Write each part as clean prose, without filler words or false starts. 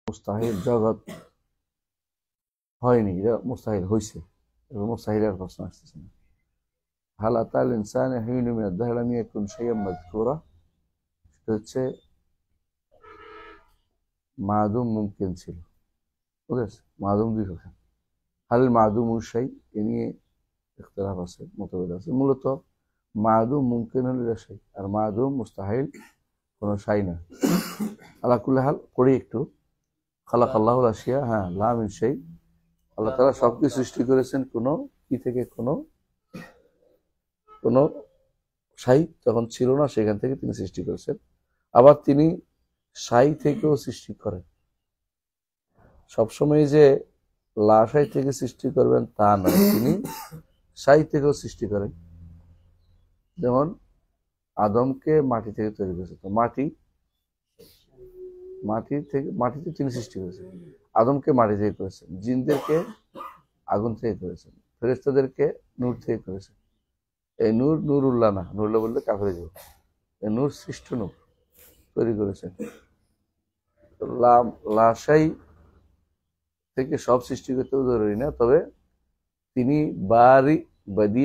মুস্তাহিল জগৎ হয়নি, এটা মুস্তাহিল হয়েছে। এবার মুস্তাহিলের প্রশ্ন আসতেছে না। হাল আতাল ইনসান হিন মিন আদ-দাহর লাম ইয়াকুন শাইআন মাযকুরা, সেটা হচ্ছে মাদুম মুমকিন ছিল। বুঝেছ? মাদুম দুই প্রকার। হাল মাদুম শাই এ নিয়ে ইখতিলাফ আছে, মতভেদ আছে। মূলত মাদুম মুমকিন হল এটা শাই, আর মাদুম মুস্তাহিল কোনো শাই না। আলা কুল্লি হাল পড়ি একটু। খালাকাল্লাহুল আশিয়া, হ্যাঁ, লা মিন শাই, আল্লাহ তাআলা সবকিছু সৃষ্টি করেছেন কোনো কি থেকে, কোনো শাই তখন ছিল না, সেখান থেকে তিনি সৃষ্টি করেছেন। আবার তিনি শাই থেকেও সৃষ্টি করেন। সবসময় যে লা শাই থেকে সৃষ্টি করবেন তা নয়, তিনি শাই থেকেও সৃষ্টি করেন। যেমন আদমকে মাটি থেকে তৈরি করেছে, তো মাটিতে তিনি সৃষ্টি করেছেন। আদমকে মাটি থেকে করেছেন, জিনদেরকে আগুন থেকে করেছেন, ফেরেশতাদেরকে নূর থেকে করেছেন। এই নূর নূরুল্লাহ না, নূরুল্লাহ বললে কাফেরে যাব। এই নূর সৃষ্ট নূর তৈরি করেছেন। লাশাই থেকে সব সৃষ্টি করতেও জরুরি না, তবে তিনি বারি বদি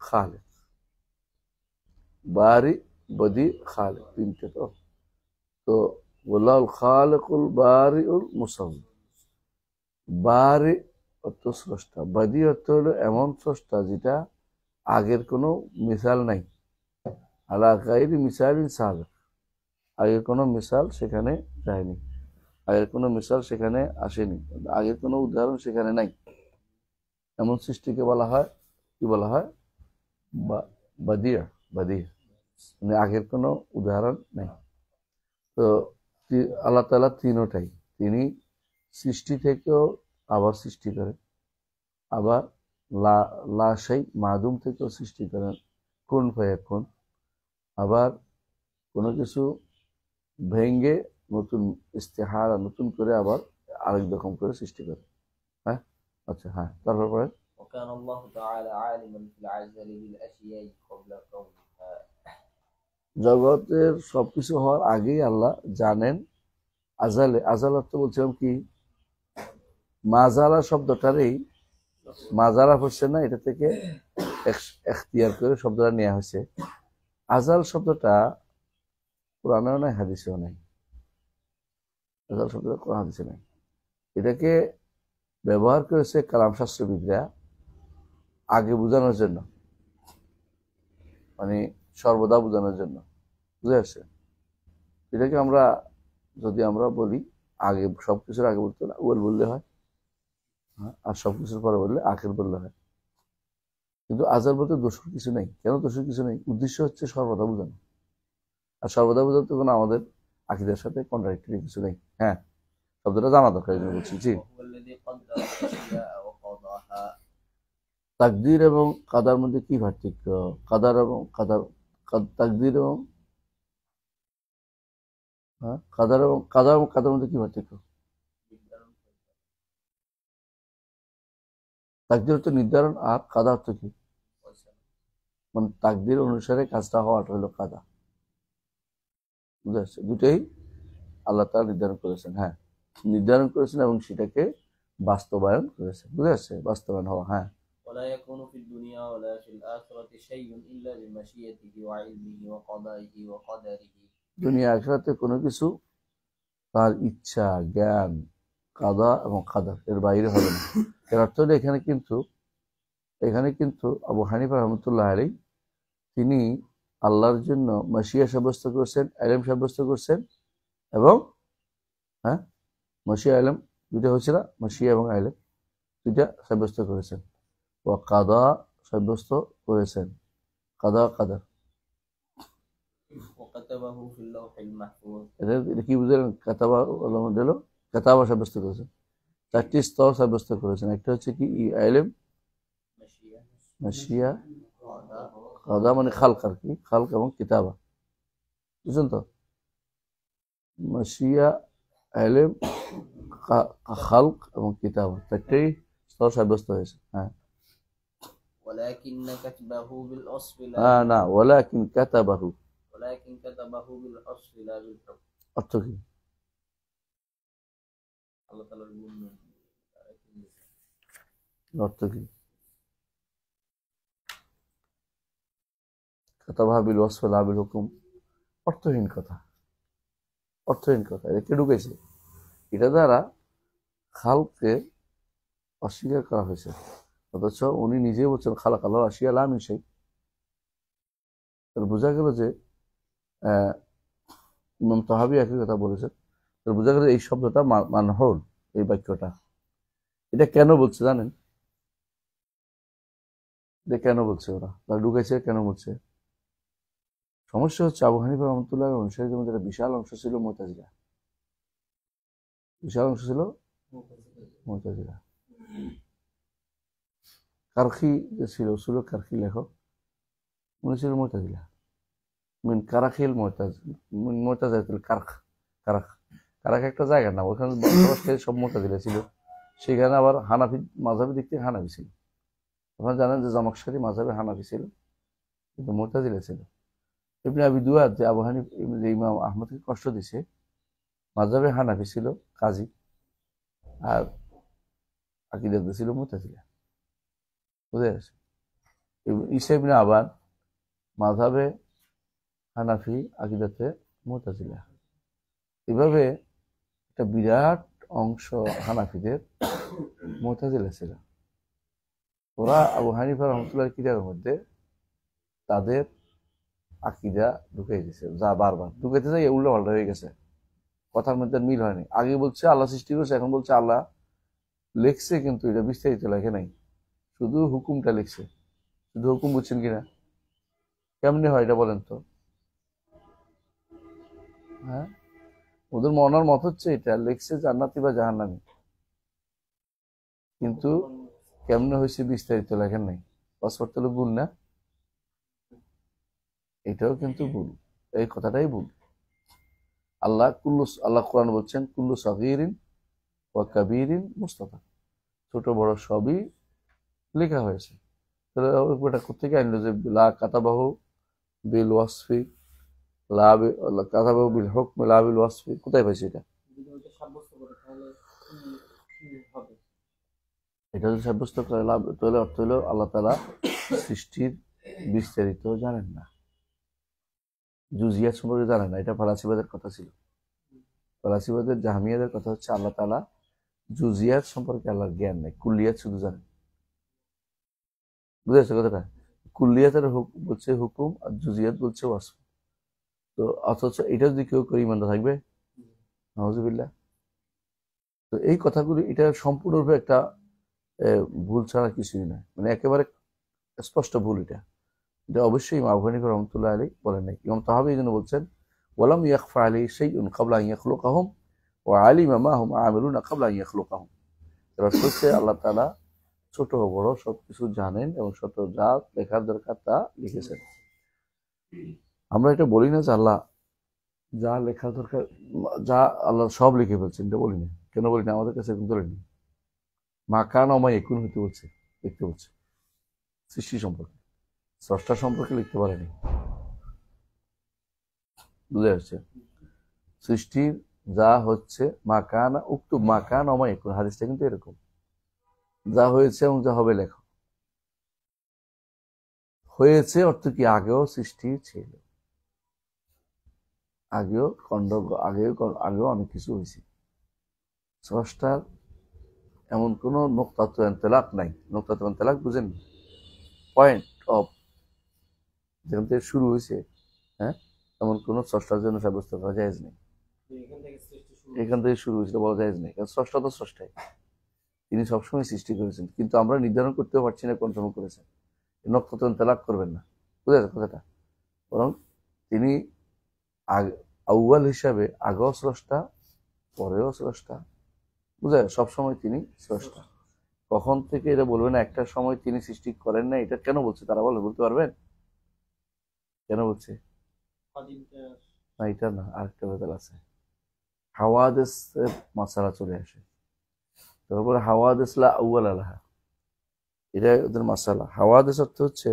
খালেক, বারি বদি খালেক তিনটে। তো ওয়াল্লাহুল খালিকুল বারিউল মুসাউবির। বারি অর্থ স্রষ্টা, বদি অর্থ হলো এমন স্রষ্টা যেটা আগের কোনো মিসাল নাই। আলা গায়রি মিসালিন সাবিক, আগের কোনো মিসাল সেখানে যায়নি, আগের কোনো মিসাল সেখানে আসেনি, আগের কোনো উদাহরণ সেখানে নাই। এমন সৃষ্টিকে বলা হয়, কি বলা হয়? বাদিয়া, মানে আগের কোনো উদাহরণ নেই। তো আল্লাহ তাআলা তিনটাই, তিনি সৃষ্টি থেকেও আবার সৃষ্টি করেন, আবার লা শাই মাদুম থেকেও সৃষ্টি করেন, কুন ফায়াকুন, আবার কোনো কিছু ভেঙ্গে নতুন ইস্তেহারা, নতুন করে আবার আরেক রকম করে সৃষ্টি করে। হ্যাঁ, আচ্ছা, হ্যাঁ, তারপর পরে وكان الله تعالى عالما في العزل بالأشياء قبل كونها। জগতের সবকিছু হওয়ার আগেই আল্লাহ জানেন। আজালে, আজাল অর্থ বলছিলাম কি, মাজারা শব্দটারই, মাজারা হচ্ছে না, এটা থেকে এখতিয়ার করে শব্দটা নেওয়া হয়েছে। আজাল শব্দটা কোরআনেও নাই, হাদিসেও নাই। আজাল শব্দটা কোরআন হাদিসে নাই। এটাকে ব্যবহার করেছে কালাম শাস্ত্রবিদরা আগে বোঝানোর জন্য, মানে সর্বদা বোঝানোর জন্য। বুঝে আসছে? এটাকে আমরা যদি আমরা বলি, আগে সবকিছুর আগে বলতে না ওয়াল বললে হয়, আর সবকিছুর পরে বললে আখের বললে হয়। কিন্তু আজাল বলতে দোষের কিছু নেই। কেন দোষের কিছু নেই? উদ্দেশ্য হচ্ছে সর্বদা বোঝানো, আর সর্বদা বোঝাতে কোনো আমাদের আকিদার সাথে কন্ট্রাডিক্টরি কিছু নেই। হ্যাঁ, শব্দটা জানা দরকার, এই জন্য বলছি। জি, তাকদির এবং কাদার মধ্যে কি পার্থক্য? কাদার এবং তাকদির এবং কাদার মধ্যে কি পার্থক্য? তাকদির হচ্ছে নির্ধারণ, আর কাদা অর্থ কি? মানে তাকদির অনুসারে কাজটা হওয়াটা হলো কাদা। বুঝতে পারছে? দুটোই আল্লাহ তাআলা নির্ধারণ করেছেন। হ্যাঁ, নির্ধারণ করেছেন এবং সেটাকে বাস্তবায়ন করেছেন। বুঝতে পারছে? বাস্তবায়ন হওয়া। হ্যাঁ, ولا يكون في الدنيا ولا في الآخرة شيء إلا بمشيئته وعلمه وقضائه وقدره। দুনিয়া আখিরাতে কোনো কিছু তার ইচ্ছা, জ্ঞান, কাদা এবং কাদার এর বাইরে হবে না। এর অর্থ হলো এখানে কিন্তু আবু হানিফা রহমতুল্লাহ আলাইহি তিনি আল্লাহর জন্য মাশিয়া সাব্যস্ত করেছেন, ইলম সাব্যস্ত করেছেন, এবং হ্যাঁ, মাশিয়া ইলম দুইটা হয়েছে না, মাশিয়া এবং ইলম দুইটা সাব্যস্ত করেছেন, ও কাদা সাব্যস্ত করেছেন, কাদা কাদার। وكتبه في اللوح المحفوظ। এটা কি বুঝলেন? কাতাবা হলো কাতাবা সাব্যস্ত করেছেন, চারটি স্তর সাব্যস্ত করেছেন। একটা হচ্ছে কি ইলম, মাশিয়া, কাদা মানে খালক, আর কি খালক এবং কিতাবা। বুঝছেন তো? মাশিয়া, ইলম, খালক এবং কিতাবা, চারটেই স্তর সাব্যস্ত হয়েছে। হ্যাঁ, ولكن كتبه بالأصل না, ওয়ালাকিন কাতাবাহু, ولكن كتبه بالأصل لا بالحكم। অর্থ কি? আল্লাহ তাআলার গুণ নয়। অর্থ কি? কাতাবা বিল ওয়াসফ লা বিল হুকুম, অর্থহীন কথা, অর্থহীন কথা। এটা কে ঢুকেছে? এটা দ্বারা খালকে অস্বীকার করা হয়েছে, অথচ উনি নিজেই বলছেন খালাক আল্লাহ আশিয়া লা মিন শাই। বোঝা গেল যে ইমাম তাহাবী একই কথা বলেছেন। বোঝা গেল এই শব্দটা মানহুল, এই বাক্যটা এটা কেন বলছে জানেন? এটা কেন বলছে ওরা? তারা ঢুকেছে কেন বলছে? সমস্যা হচ্ছে আবু হানিফা রহমতুল্লাহ অনুসারীদের মধ্যে একটা বিশাল অংশ ছিল মুতাজিলা, বিশাল অংশ ছিল মুতাজিলা। কারখি যে ছিল কারখি লেখক, উনি ছিল মুতাজিলা। মিন কারাখিল মুতাজ, মিন মুতাজিলাতুল কারখ, কারাখ, কারাখ একটা জায়গার নাম, ওখানে বসবাসকারী সব মুতাজিলা ছিল। সেখানে আবার হানাফি মাযহাবের দিক থেকে হানাফি ছিল। আপনারা জানেন যে জামাখশারি মাযহাবে হানাফি ছিল, কিন্তু মুতাজিলা ছিল। ইবনে আবি দুয়াদ যে আবু হানিফ যে ইমাম আহমদকে কষ্ট দিছে, মাযহাবে হানাফি ছিল কাজী, আর আকীদাতে ছিল মুতাজিলা। বুঝে গেছে? ঈসা ইবনে আবান মাযহাবে হানাফি, আকীদাতে মুতাজিলা। এভাবে একটা বিরাট অংশ হানাফিদের মুতাজিলা ছিল। ওরা আবু হানিফা রহমতুল্লাহর কিতাবের মধ্যে তাদের আকীদা ঢুকাই দিয়েছে, যা বারবার ঢুকাইতে যাই উল্টো পাল্টা হয়ে গেছে, কথার মধ্যে মিল হয়নি। আগে বলছে আল্লাহ সৃষ্টি করেছে, এখন বলছে আল্লাহ লেখছে, কিন্তু এটা বিস্তারিত লেখে নাই, শুধু হুকুমটা লিখছে। শুধু হুকুম বুঝছেন কিনা? কেমনি হয় এটা বলেন তো? হ্যাঁ, ওদের মনের মত হচ্ছে এটা লিখছে জান্নাতি বা জাহান্নামী, কিন্তু কেমনে হয়েছে বিস্তারিত লেখেন নাই। পাসপোর্ট হলো ভুল না? এটাও কিন্তু ভুল, এই কথাটাই ভুল। আল্লাহ কোরআন বলছেন কুল্লু সগীরিন ওয়া কাবীরিন মুস্তাফা, ছোট বড় সবই লেখা হয়েছে। তাহলে ওটা কোথেকে আনলো যে লা কাতাবাহু বিল ওয়াসফি, কাতাবাহু বিল হুকম লা বিল ওয়াসফি? কোথায় পাইছে এটা? এটা যদি সাব্যস্ত করে লাভ, তাহলে অর্থ হলো আল্লাহ তাআলা সৃষ্টির বিস্তারিত জানেন না, জুজিয়াত সম্পর্কে জানেন না। এটা ফালাসিবাদের কথা ছিল। ফালাসিবাদের জাহমিয়াদের কথা হচ্ছে আল্লাহ তাআলা জুজিয়াত সম্পর্কে আল্লাহর জ্ঞান নেই, কুল্লিয়াত শুধু জানেন। বুঝেছো কথাটা? কুল্লিয়াতের বলছে হুকুম, আর জুজিয়াত বলছে ওয়াসফ। তো অথচ এটা যদি কেউ করে ইমানদার থাকবে? নাউজুবিল্লাহ। তো এই কথাগুলি এটা সম্পূর্ণরূপে একটা ভুল ছাড়া কিছুই নয়, মানে একেবারে স্পষ্ট ভুল। এটা এটা অবশ্যই ইমাম আবু হানিফা রাহমাতুল্লাহ আলাইহি বলেন নাই। ইমাম তাহাবী এই জন্য বলছেন ওয়ালাম ইয়াখফা আলাইহি শাইউন ক্বাবলা আন ইয়াখলুকাহুম ওয়া আলিমা মা হুম আমিলুনা ক্বাবলা আন ইয়াখলুকাহুম। এর অর্থ হচ্ছে আল্লাহ তাআলা ছোট বড় সবকিছু জানেন এবং শত যা লেখার দরকার তা লিখেছেন। আমরা এটা বলি না যে আল্লাহ যা লেখার দরকার, যা আল্লাহ সব লিখে ফেলছেন, এটা বলি না। কেন বলি না? আমাদের কাছে এখন ধরে নি মা কান অমায় একুন হইতে বলছে, লিখতে বলছে। সৃষ্টি সম্পর্কে, স্রষ্টা সম্পর্কে লিখতে পারেনি। বুঝে আসছে? সৃষ্টির যা হচ্ছে মা কান উক্ত মা কান অমায় একুন, হাদিসটা কিন্তু এরকম, যা হয়েছে এবং যা হবে লেখো। হয়েছে অর্থ কি? আগেও সৃষ্টি ছিল, আগেও আগেও অনেক কিছু হয়েছে। স্রষ্টার এমন কোন নোক্তাত ইনতিলাক নাই। নোক্তাত ইনতিলাক বুঝেন? পয়েন্ট অফ, যেখান থেকে শুরু হয়েছে, হ্যাঁ, এমন কোন স্রষ্টার জন্য সাব্যস্ত করা জায়েজ নেই। এখান থেকে শুরু হয়েছিল বলা জায়েজ নেই, কারণ স্রষ্টা তো স্রষ্টাই, তিনি সবসময় সৃষ্টি করেছেন, কিন্তু আমরা নির্ধারণ করতে পারছি না কোন সময় করেছেন। নোক্তাত ইনতিলাক করবেন না, বুঝেছেন কথাটা? বরং তিনি আউয়াল হিসাবে আগেও স্রষ্টা, পরেও স্রষ্টা। বুঝা? সবসময় তিনি স্রষ্টা। কখন থেকে এটা বলবে না একটা সময় তিনি সৃষ্টি করেন না, এটা কেন বলছে তারা? বলতে পারবেন কেন বলছে? না, এটা না, আরেকটা ব্যাপার আছে। হাওয়াদিসের মাসালা চলে আসে, তারপরে হাওয়াদিস লা আউয়াল লাহা, এটা ওদের মাসালা। হাওয়াদিস অর্থ হচ্ছে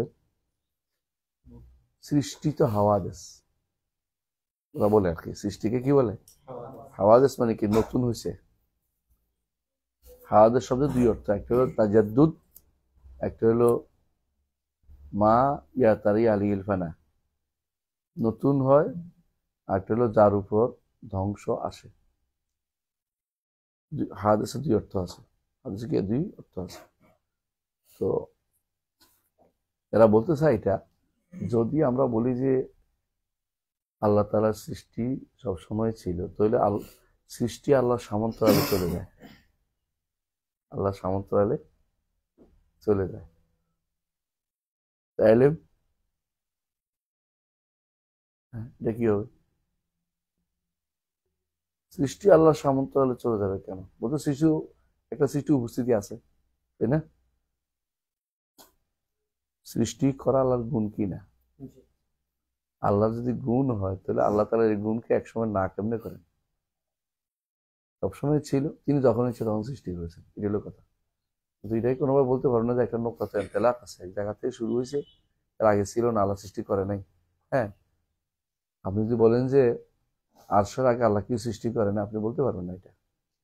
সৃষ্টিত হাওয়াদিস, ওরা বলে আর কি। সৃষ্টিকে কি বলে? হাওয়াদিস মানে কি? নতুন হয়েছে, হাওয়াদের শব্দে দুই অর্থ, একটা হলো তাজাদ্দুদ, একটা হলো মা ইয়াতারি আলিল ফানা, নতুন হয়, আর একটা হলো যার উপর ধ্বংস আসে। হাদিসে দুই অর্থ আছে, হাদিসে কি দুই অর্থ আছে। তো এরা বলতে চায় এটা, যদি আমরা বলি যে আল্লাহ তাআলার সৃষ্টি সবসময় ছিল, তাহলে সৃষ্টি আল্লাহর সামন্তরালে চলে যায়, আল্লাহর সামন্তরালে চলে যায়, তাইলে এটা কি হবে? সৃষ্টি আল্লাহর সামন্তরালে চলে যাবে কেন? বলতো একটা সৃষ্টি উপস্থিতি আছে, তাই না? সৃষ্টি করা আল্লাহর গুণ কি না? আল্লাহ যদি গুণ হয়, তাহলে আল্লাহ তাআলার এই গুণকে একসময় না কেমনে করেন? সবসময় ছিল, তিনি যখন ইচ্ছে তখন সৃষ্টি করেছেন, এটা হলো কথা। কিন্তু এটাই কোনোভাবে বলতে পারবো না যে একটা নোকতা তেলাক আছে, এক জায়গা থেকে শুরু হয়েছে, এর আগে ছিল না, আল্লাহ সৃষ্টি করে নাই। হ্যাঁ, আপনি যদি বলেন যে আরশের আগে আল্লাহ কি সৃষ্টি করে না, আপনি বলতে পারবেন না। এটা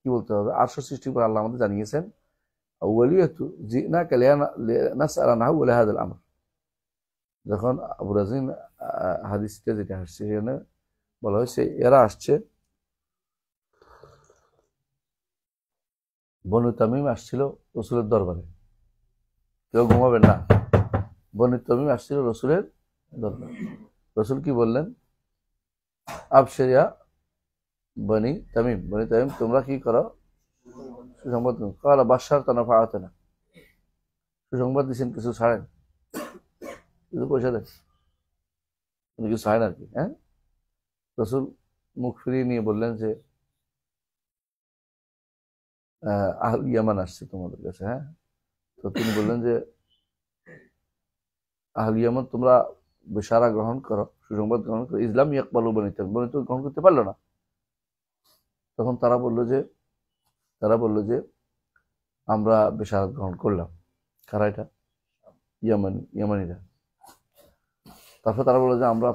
কি বলতে হবে? আরশ সৃষ্টি করে আল্লাহ আমাদের জানিয়েছেন, যখন আবু রাজিন হাদিসটা যেটা আসছে সেখানে বলা হয়েছে এরা আসছে, বনু তামিম আসছিল রসুলের দরবারে, কেউ ঘুমাবেন না, বনু তামিম আসছিল রসুলের দরবারে। রসুল কি বললেন? আবশিরিয়া বনি তামিম, তোমরা কি করো? সুসংবাদ কালা বাদশার তানা ফাড়াতে না, সুসংবাদ দিচ্ছেন, কিছু ছাড়েন, কিছু পয়সা দেন, কিছু ছাড়েন আর কি। হ্যাঁ, রসুল মুখ ফিরিয়ে নিয়ে বললেন যে আহল ইয়ামান আসছে তোমাদের কাছে। হ্যাঁ, তো তিনি বললেন যে আহল ইয়ামান তোমরা বেশারা গ্রহণ করো, সুসংবাদ গ্রহণ করো। ইসলাম ইয়াকবালু বনিত গ্রহণ করতে পারলো না। তখন তারা বললো যে আমরা বেশারা গ্রহণ করলাম। কারা এটা? ইয়ামানিরা। তারপর তারা বললো যে আমরা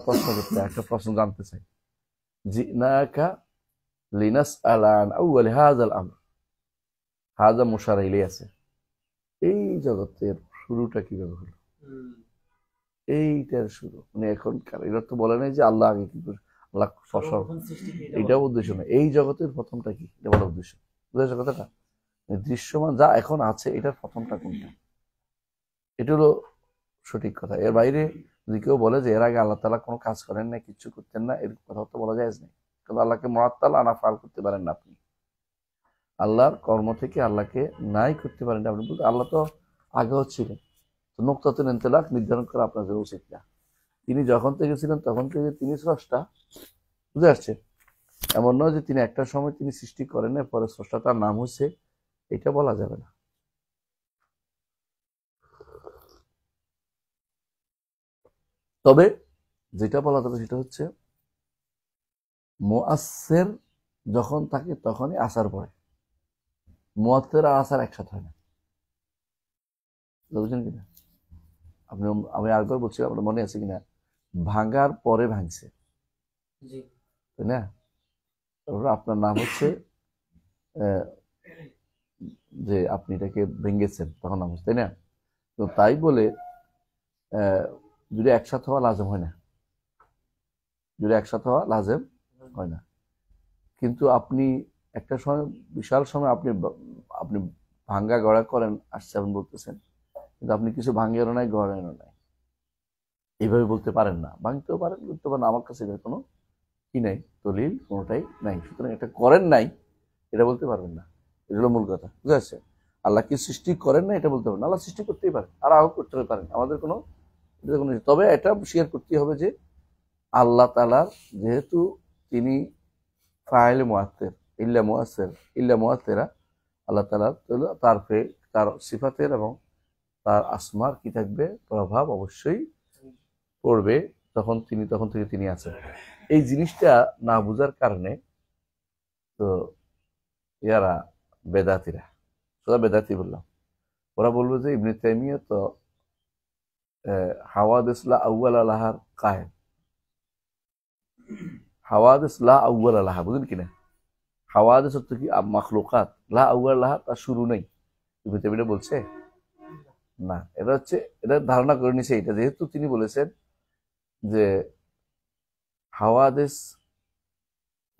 একটা প্রশ্ন জানতে চাই, জিনাকা লিনাসআলা আন আউয়াল হাযাল আমর, হাযা মুশারা ইলাইহি আছে। এই জগতের শুরুটা কিভাবে হলো? এইটার শুরু মানে এখনকার, এরা তো বলে নাই যে আল্লাহ আগে কি করে, আল্লাহ ফসল, এইটাও উদ্দেশ্য না। এই জগতের প্রথমটা কি, এটা বলা উদ্দেশ্য। বুঝেছো কথাটা? দৃশ্যমান যা এখন আছে, এটার প্রথমটা কোনটা, এটা হলো সঠিক কথা। এর বাইরে যদি কেউ বলে যে এর আগে আল্লাহ তাআলা কোনো কাজ করেন না, কিচ্ছু করতেন না, এর কথা তো বলা যায় না। কারণ আল্লাহকে মুআত্তাল আনাফাল করতে পারেন না আপনি, আল্লাহর কর্ম থেকে আল্লাহকে নাই করতে পারেন না আপনি। বলতে আল্লাহ তো আগেও ছিলেন, তো নুকতাতুল ইনতিলাক নির্ধারণ করা আপনার জন্য উচিত না। তিনি যখন থেকে ছিলেন তখন থেকে তিনি স্রষ্টা, বুঝে আসছে? এমন নয় যে তিনি একটা সময় তিনি সৃষ্টি করেন না, পরে স্রষ্টা তার নাম হচ্ছে, এটা বলা যাবে না। তবে যেটা বলা যাবে সেটা হচ্ছে মুআসসির যখন থাকে তখনই আসার পরে, মুআত্তির আর আসার একসাথে হয় না। বুঝলেন কিনা? আমি আরেকবার বলছি, আপনার মনে আছে কিনা? ভাঙার পরে ভাঙছে, তাই না? আপনার নাম হচ্ছে যে আপনি এটাকে ভেঙেছেন, তখন নাম হচ্ছে, তাই না? তো তাই বলে যদি একসাথে হওয়া লাজেম হয় না, হয় না। কিন্তু আপনি একটা সময়, বিশাল সময় আপনি আপনি ভাঙ্গা গড়া করেন আসছে আপনি বলতেছেন, কিন্তু আপনি কিছু ভাঙ্গেরও নাই গড়েরও নাই, এইভাবে বলতে পারেন না। ভাঙতেও পারেন, করতে পারেন, আমার কাছে এটার কোনো কি নাই, দলিল কোনোটাই নাই। সুতরাং এটা করেন নাই এটা বলতে পারবেন না, এটা হলো মূল কথা। বুঝা যাচ্ছে? আল্লাহ কি সৃষ্টি করেন না এটা বলতে পারেন, আল্লাহ সৃষ্টি করতেই পারেন, আর আরো করতে পারেন, আমাদের কোনো তবে এটা স্বীকার করতে হবে যে আল্লাহ তাআলা যেহেতু তিনি ফাইল মুআত্তির ইল্লা মুআত্তিরা, আল্লাহ তাআলার তার সিফাতের এবং তার আসমার কি থাকবে, প্রভাব অবশ্যই পড়বে। তখন থেকে তিনি আছেন। এই জিনিসটা না বুঝার কারণে তো ইয়ারা বেদাতিরা, সোজা বেদাতি বললাম, ওরা বলবো যে ইবনে তাইমিয়া তো হাওয়াদিস লা আউয়াল লাহার কায়েম। হাওয়াদিস লা আউয়াল লাহা, বুঝলেন কিনা? হাওয়াদিস অর্থ কি? মাখলুকাত, লা আউয়াল লাহা, তার শুরু নেই। ইবনে তাইমিয়া বলছে না, এটা হচ্ছে, এটা ধারণা করে নিছে এটা, যেহেতু তিনি বলেছেন যে হাওয়াদিস,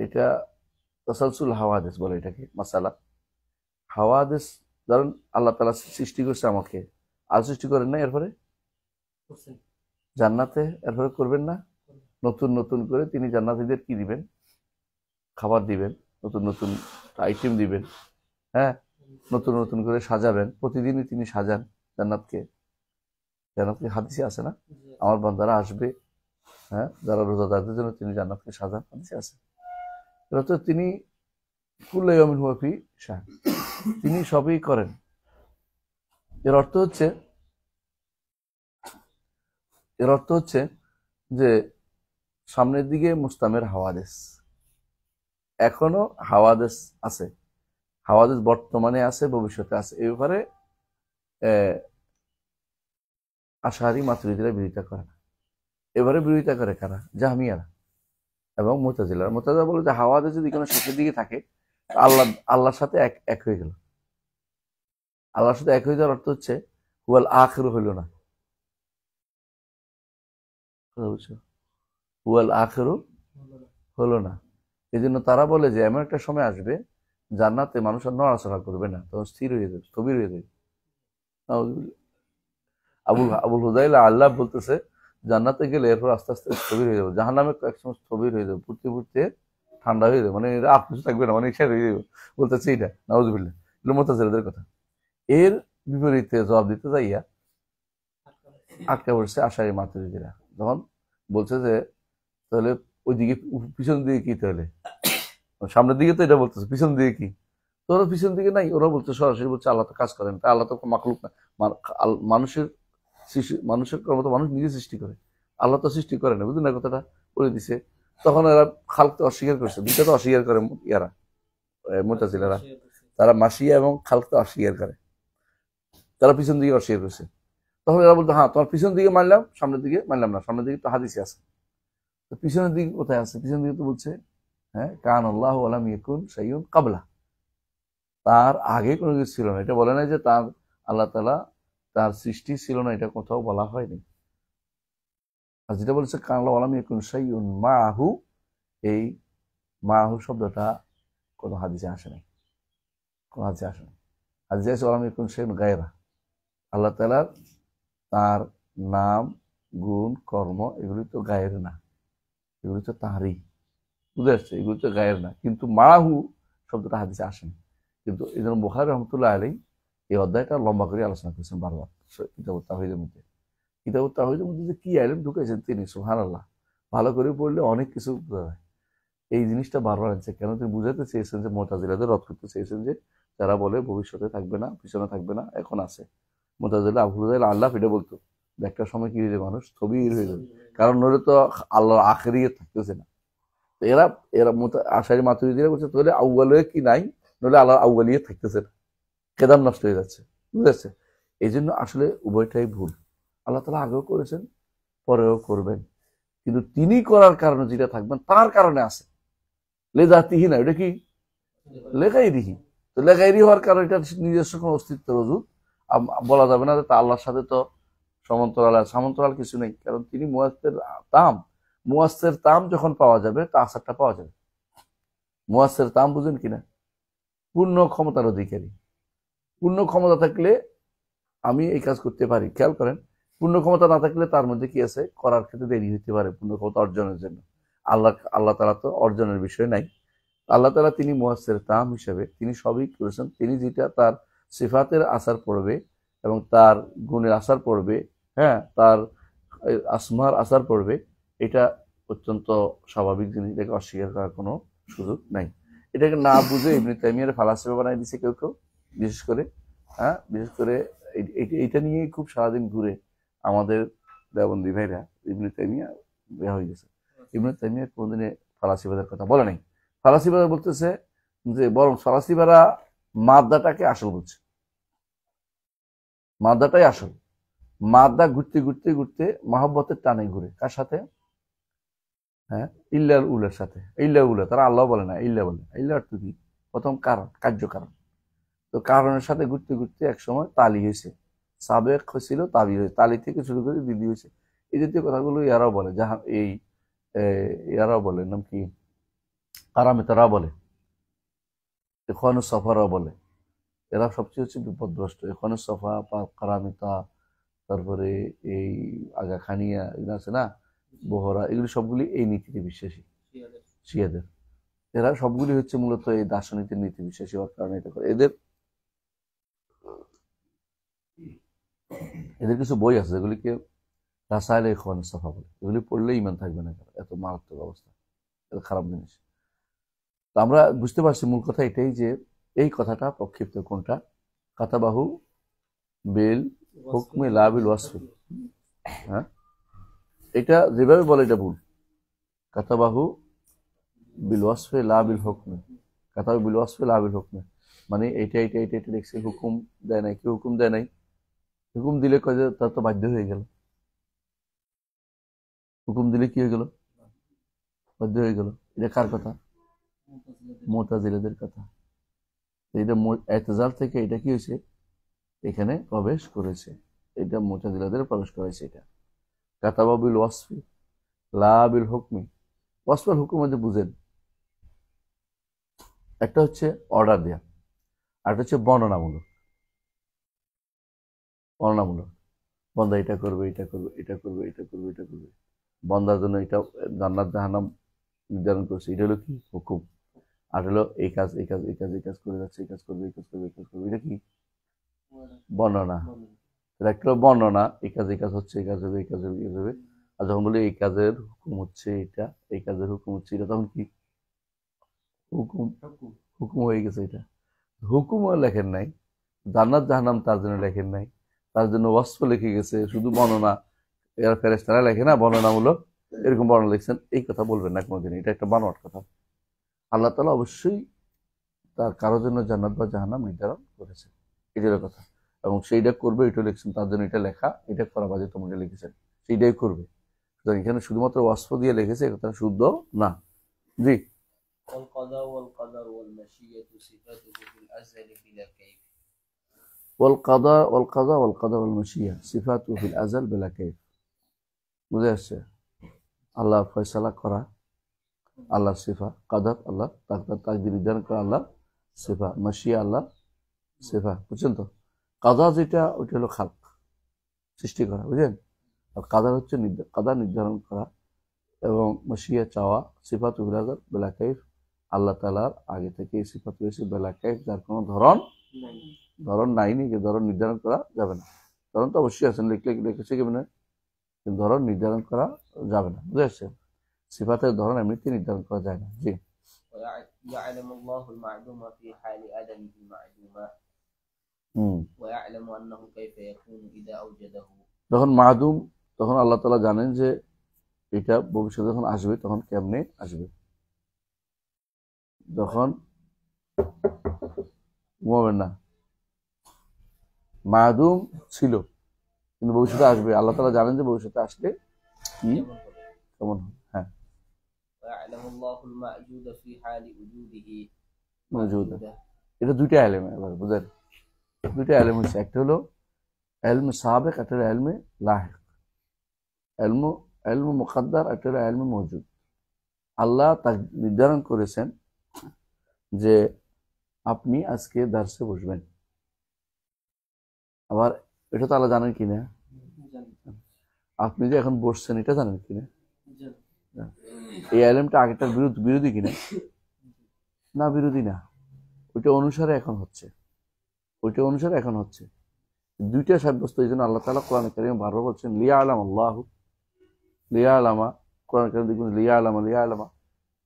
এটা তাসালসুল হাওয়াদিস বলে এটাকে, মাসালা হাওয়াদিস। ধরেন আল্লাহ তাআলা সৃষ্টি করছে আমাকে, আর সৃষ্টি করেন না, এরপরে জান্নাতে এরপরে করবেন না, নতুন নতুন করে তিনি জান্নাতীদের কি দিবেন? খাবার দিবেন, নতুন নতুন আইটেম দিবেন, হ্যাঁ, নতুন নতুন করে সাজাবেন। প্রতিদিনই তিনি সাজান জান্নাতকে। জান্নাতকে হাদিসে আছে না, আমার বান্দারা আসবে, হ্যাঁ, যারা রোজাদারদের জন্য তিনি জান্নাতকে সাজান, হাদিসে আছে। এটা তো তিনি কুল্লু ইয়াউমিন হুয়া ফি শাহর, তিনি সবই করেন। এর অর্থ হচ্ছে যে সামনের দিকে মুস্তামের হাওয়াদিস, এখনো হাওয়াদিস আছে, হাওয়াদিস বর্তমানে আছে, ভবিষ্যতে আছে। এই ব্যাপারে আশারি মাতুরিদিরা বিরোধিতা করে না। এবারে বিরোধিতা করে কারা? জাহমিয়ারা এবং মুতাজিলারা। মুতাজিলা বলে যে হাওয়াদিস যদি কোনো শেষের দিকে থাকে, আল্লাহর সাথে এক হয়ে গেল। আল্লাহর সাথে এক হয়ে যাওয়ার অর্থ হচ্ছে হুয়াল আখির হইল না, হুয়াল আখির হলো না। এই জন্য তারা বলে যে এমন একটা সময় আসবে জান্নাতে মানুষ আর নড়াচড়া করবে না, তখন স্থির হয়ে যাবে, স্থবির হয়ে যাবে। আবুল হুদাইল আল্লাহ বলতেছে জান্নাতে গেলে এরপর আস্তে আস্তে স্থবির হয়ে যাবে, জাহান্নামে একসময় স্থবির হয়ে যাবে, পড়তে পড়তে ঠান্ডা হয়ে যাবে, মানে আর কিছু থাকবে না, মানে ইচ্ছা হয়ে যাবে। বলতেছে এটা নাউজুবিল্লাহ, এগুলো মুতাজিলাদের কথা। এর বিপরীতে জবাব দিতে যাইয়া আটকা পড়ছে আশারি মাতুরিদিরা, যখন বলছে যে তাহলে ওইদিকে পিছন দিকে কি, তাহলে সামনের দিকে তো এটা বলতেছে, পিছন দিকে কি? তো ওরা পিছন দিকে নাই, ওরা বলছে সরাসরি বলছে আল্লাহ তো কাজ করেন, আল্লাহ তো মাখলুক না, মানুষের কর্ম তো মানুষ নিজে সৃষ্টি করে, আল্লাহ তো সৃষ্টি করে না, বুঝলেন না কথাটা? বলে দিছে। তখন এরা খালককে অস্বীকার করছে, দুইটা তো অস্বীকার করে ইয়ারা, মুতাজিলারা, তারা মাসিয়া এবং খালককে অস্বীকার করে, তারা পিছন দিকে অস্বীকার করছে। তখন এরা বলতো হ্যাঁ তোমার পিছন দিকে মানলাম, সামনের দিকে মানলাম না। সামনের দিকে তো হাদিসে আছে, তো পিছনের দিকে কোথায় আছে? পিছনের দিকে তো বলছে হ্যাঁ কান আল্লাহু আলাম ইয়াকুন শাইউন ক্বাবলা, তার আগে কোনো কিছু ছিল না। এটা বলে নাই যে তার আল্লাহ তাআলা তার সৃষ্টি ছিল না, এটা কোথাও বলা হয়নি। আর যেটা বলছে কান আল্লাহু আলাম ইয়াকুন শাইউন মাহু, এই মাহু শব্দটা কোনো হাদিসে আসে নাই, কোনো হাদিসে আসে নাই। হাদিসে আছে আলাম ইয়াকুন শাইউন গায়রা, আল্লাহ তাআলার তার নাম, গুণ, কর্ম এগুলি তো গায়ের না, এগুলি তো তাঁরই, বুঝে আসছে, এগুলি তো গায়ের না। কিন্তু মাহু শব্দটা হাদিসে আসেনি। কিন্তু এই জন্য বুখারী রহমতুল্লাহ আলাইহি এই অধ্যায়টা লম্বা করে আলোচনা করেছেন বারবার কিতাবুত তাওহীদের মধ্যে। কিতাবুত তাওহীদের মধ্যে যে কি আইলেম ঢুকেছেন তিনি, সুবহানাল্লাহ, ভালো করে পড়লে অনেক কিছু বোঝা যায়। এই জিনিসটা বারবার আনছে কেন? তিনি বুঝাতে চেয়েছেন যে মুতাজিলাদের রদ করতে চেয়েছেন যে যারা বলে ভবিষ্যতে থাকবে না, পিছনে থাকবে না, এখন আছে। মুতাজিলা আবু হুযাইল আল্লাহ এটা বলতো একটা সময় কি হয়ে যাবে, মানুষ স্থবির হয়ে যাবে, কারণ নইলে তো আল্লাহর আখিরিয়ত থাকতেছে না। এরা এরা আশারি মাতুরিদিরা বলছে তাহলে আউয়ালে কি নাই, নইলে আল্লাহর আউয়ালিয়ত থাকতেছে না, কেদার নষ্ট হয়ে যাচ্ছে, বুঝেছে? এই জন্য আসলে উভয়টাই ভুল। আল্লাহ তাআলা আগেও করেছেন, পরেও করবেন, কিন্তু তিনি করার কারণে যেটা থাকবেন তার কারণে আছে। লেজাতিহি না, এটা কি লেগাইরিহি, তো লেগাইরি হওয়ার কারণে এটা নিজস্ব কোনো অস্তিত্বের ওজুদ বলা যাবে না যে তা আল্লাহর সাথে তো সমান্তরাল কিছু নেই, কারণ তিনি মুয়াসসির তাম যখন পাওয়া যাবে তা আসারটা পাওয়া যাবে। মুয়াসসির তাম বুঝেন কিনা? পূর্ণ ক্ষমতার অধিকারী। পূর্ণ ক্ষমতা থাকলে আমি এই কাজ করতে পারি, খেয়াল করেন, পূর্ণ ক্ষমতা না থাকলে তার মধ্যে কি আছে, করার ক্ষেত্রে দেরি হতে পারে পূর্ণ ক্ষমতা অর্জনের জন্য। আল্লাহ তাআলা তো অর্জনের বিষয় নাই। আল্লাহ তাআলা তিনি মুয়াসসির তাম হিসেবে তিনি সবই করেছেন। তিনি যেটা তার সিফাতের আসার পড়বে এবং তার গুণের আসার পড়বে, হ্যাঁ, তার আসমার আসার পড়বে, এটা অত্যন্ত স্বাভাবিক জিনিস, এটাকে অস্বীকার করার কোনো সুযোগ নাই। এটাকে না বুঝে ইবনে তাইমিয়ার ফালাসফা বানাই দিছে কেউ কেউ, বিশেষ করে এইটা নিয়েই খুব সারাদিন ঘুরে আমাদের দেওবন্দি ভাইরা। ইবনে তাইমিয়া বের হয়ে গেছে। ইবনে তাইমিয়া কোনদিনে ফালাসিবাদের কথা বলে নাই। ফালাসিবাদ বলতেছে যে বরং ফালাসিবারা মাদ্দাটাকে আসল বলছে, মাদ্দাটাই আসল। মাদ্দা ঘুরতে ঘুরতে ঘুরতে মহব্বতের টানে ঘুরে, কার সাথে? হ্যাঁ, ইল্লাল উলের সাথে, ইল্লা উলে তারা আল্লাহ বলে না, ইল্লা বলে। ইল্লা অর্থ কি? প্রথম কারণ, কার্যকারণ। তো কারণের সাথে ঘুরতে ঘুরতে এক সময় তালি হয়েছে, সাবেক হয়েছিল তালি হয়েছে, তালি থেকে শুরু করে দিদি হয়েছে। এই জাতীয় কথাগুলো ইয়ারাও বলে, যাহা এই ইয়ারাও বলে, নাম কি, কারামেতারাও বলে, এখনো সফারাও বলে। এরা সবচেয়ে হচ্ছে বিপদগ্রস্ত। এখনো সফা, কারামিতা, তারপরে এই আগা খানিয়া, এগুলো আছে না, বহরা, এগুলি সবগুলি এই নীতিতে বিশ্বাসী, শিয়াদের। এরা সবগুলি হচ্ছে মূলত এই দার্শনিকের নীতি বিশ্বাসী হওয়ার কারণে এটা করে। এদের এদের কিছু বই আছে যেগুলিকে রাসায়ল ইখওয়ান সাফা বলে। এগুলি পড়লে ইমান থাকবে না, এত মারাত্মক অবস্থা, এত খারাপ জিনিস। তো আমরা বুঝতে পারছি মূল কথা এটাই যে এই কথাটা প্রক্ষিপ্ত কোনটা, কাতাবাহু বিল হুকমে লা বিল ওয়াসফি। হ্যাঁ, এটা যেভাবে বলে এটা ভুল। কাতাবাহু বিল ওয়াসফে লা বিল হুকমে, কাতাবাহু বিল ওয়াসফে লা বিল হুকমে, মানে এটা এটা এটা এটা দেখছে, হুকুম দেয় নাই, কি হুকুম দেয় নাই। হুকুম দিলে কয় যে তার তো বাধ্য হয়ে গেল, হুকুম দিলে কি হয়ে গেল, বাধ্য হয়ে গেল। এটা কার কথা? মুতাজিলাদের কথা। এটা এতজাল থেকে এটা কি হয়েছে, এখানে প্রবেশ করেছে, এটা মুতাজিলাদের প্রবেশ করেছে। এটা কাতাবা বিল ওয়াসফি লা বিল হুকমি। ওয়াসফাল হুকুম মধ্যে বুঝেন, একটা হচ্ছে অর্ডার দেয়া, আর একটা হচ্ছে বর্ণনামূলক। বর্ণনামূলক, বন্দা এটা করবে, এটা করবে, এটা করবে, এটা করবে, এটা করবে, বন্দার জন্য এটা জান্নাত জাহান্নাম নির্ধারণ করছে, এটা হলো কি হুকুম। আর হলো এই কাজ, এই কাজ, এই কাজ, এই কাজ করে যাচ্ছে, এই কাজ করবে, এই কাজ করবে, এই কাজ করবে, এটা কি বর্ণনা। একটা হলো বর্ণনা, এই কাজ, এই কাজ হচ্ছে, এই কাজ হবে, এই কাজ হবে, এই কাজ হবে। আর যখন বলি এই কাজের হুকুম হচ্ছে এটা, এই কাজের হুকুম হচ্ছে এটা, তখন কি হুকুম, হুকুম হয়ে গেছে। এটা হুকুমও লেখেন নাই, জান্নাত জাহান্নাম তার জন্য লেখেন নাই, তার জন্য ওয়াসফ লিখে গেছে, শুধু বর্ণনা। এরা ফেরেশতারা লেখে না বর্ণনামূলক, এরকম বর্ণনা লিখছেন, এই কথা বলবেন না কোনোদিন, এটা একটা বানোয়াট কথা। আল্লাহ তাআলা অবশ্যই তার কারোর জন্য জান্নাত বা জাহান্নাম নির্ধারণ করেছেন, এটার কথা। এবং সেইটা করবে, এটা লিখছেন, তার জন্য এটা লেখা, এটা করা বাজে তোমরা লিখেছেন, সেইটাই করবে। এখানে শুধুমাত্র ওয়াসফ দিয়ে লিখেছে, এটা শুদ্ধ না। জি। والقضاء والقدر والمشيئة صفاته في الأزل بلا كيف। والقضاء والقدر والمشيئة صفاته في الأزل بلا كيف। বুঝে আসছে? আল্লাহ ফয়সালা করা, আল্লাহ সিফা, কাদার আল্লাহ তাকদীর নির্ধারণ করা, আল্লাহ সিফা, মাশিয়া আল্লাহ সিফা। বুঝছেন তো? কাদা যেটা, ওইটা হলো খালক, সৃষ্টি করা, বুঝলেন? আর কাদার হচ্ছে কাদা নির্ধারণ করা, এবং মাশিয়া চাওয়া। সিফাতুল আযাল বিলা কাইফ, আল্লাহ তাআলার আগে থেকে এই সিফাত রয়েছে বিলা কাইফ, যার কোনো ধরন নাই, ধরন নির্ধারণ করা যাবে না। ধরন তো অবশ্যই আছেন, লিখেছে কি মানে, ধরন নির্ধারণ করা যাবে না। বুঝে আসছে? সিফাতের ধরন এমনিতে নির্ধারণ করা যায় না। জি। ويعلم الله المعدوم في حال عدمه معدوما ويعلم أنه كيف يكون إذا أوجده। যখন মাদুম, তখন আল্লাহ তাআলা জানেন যে এটা ভবিষ্যতে যখন আসবে তখন কেমনে আসবে। যখন ঘুমাবেন না, মাদুম ছিল কিন্তু ভবিষ্যতে আসবে, আল্লাহ তাআলা জানেন যে ভবিষ্যতে আসলে কি কেমন হবে। হ্যাঁ, ويعلم الله الموجود في حال وجوده মওজুদ। এটা দুইটা এলেম, এবার বুঝেন, দুইটা এলেম হচ্ছে, একটা হলো এলমে সাবেক, একটা হলো এলমে লাহিক। এলমে মুকাদ্দার, একটা হলো এলমে মওজুদ। আল্লাহ তা নির্ধারণ করেছেন যে আপনি আজকে দার্সে বসবেন, আবার এটা তো আল্লাহ জানেন কিনা, আপনি যে এখন বসছেন এটা জানেন কিনা, এই এলেমটা আগেটার বিরোধী কিনা, না বিরোধী না, ওইটা অনুসারে এখন হচ্ছে, ওইটা অনুসারে এখন হচ্ছে, দুইটা সাব্যস্ত। এই জন্য আল্লাহ তাআলা কোরআনে কারিমে বারবার বলছেন লিয়ালাম আল্লাহু, লিয়ালামা, কোরআনে কারিমে দেখুন লিয়ালামা, লিয়ালামা,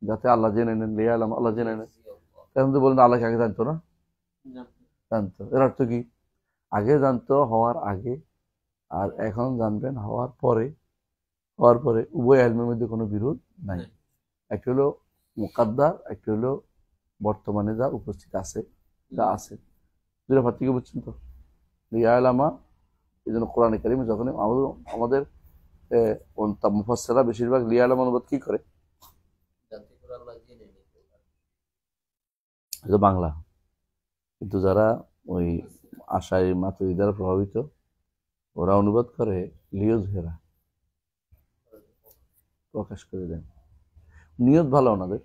যাতে আল্লাহ জেনে নেন, লিয়ালামা আল্লাহ জেনে নেন। এখন তো বলেন আল্লাহকে আগে জানতো না, জানতো। এর অর্থ কি? আগে জানতো হওয়ার আগে, আর এখন জানবেন হওয়ার পরে। হওয়ার পরে উভয় ইলমের মধ্যে কোনো বিরোধ নাই। একটা হলো মুকাদ্দার, একটা হলো বর্তমানে যা উপস্থিত আছে, যা আছে। দুটো পার্থক্য বুঝছেন তো? লিয়ালামা, এই জন্য কোরআনে কারিমে যখন আমাদের মুফাসসিররা বেশিরভাগ লিয়ালামা অনুবাদ কি করে, এটা বাংলা, কিন্তু যারা ওই আশায় মাতুরি দ্বারা প্রভাবিত, ওরা অনুবাদ করে লিওজহেরা, প্রকাশ করে দেন। নিয়ত ভালো ওনাদের,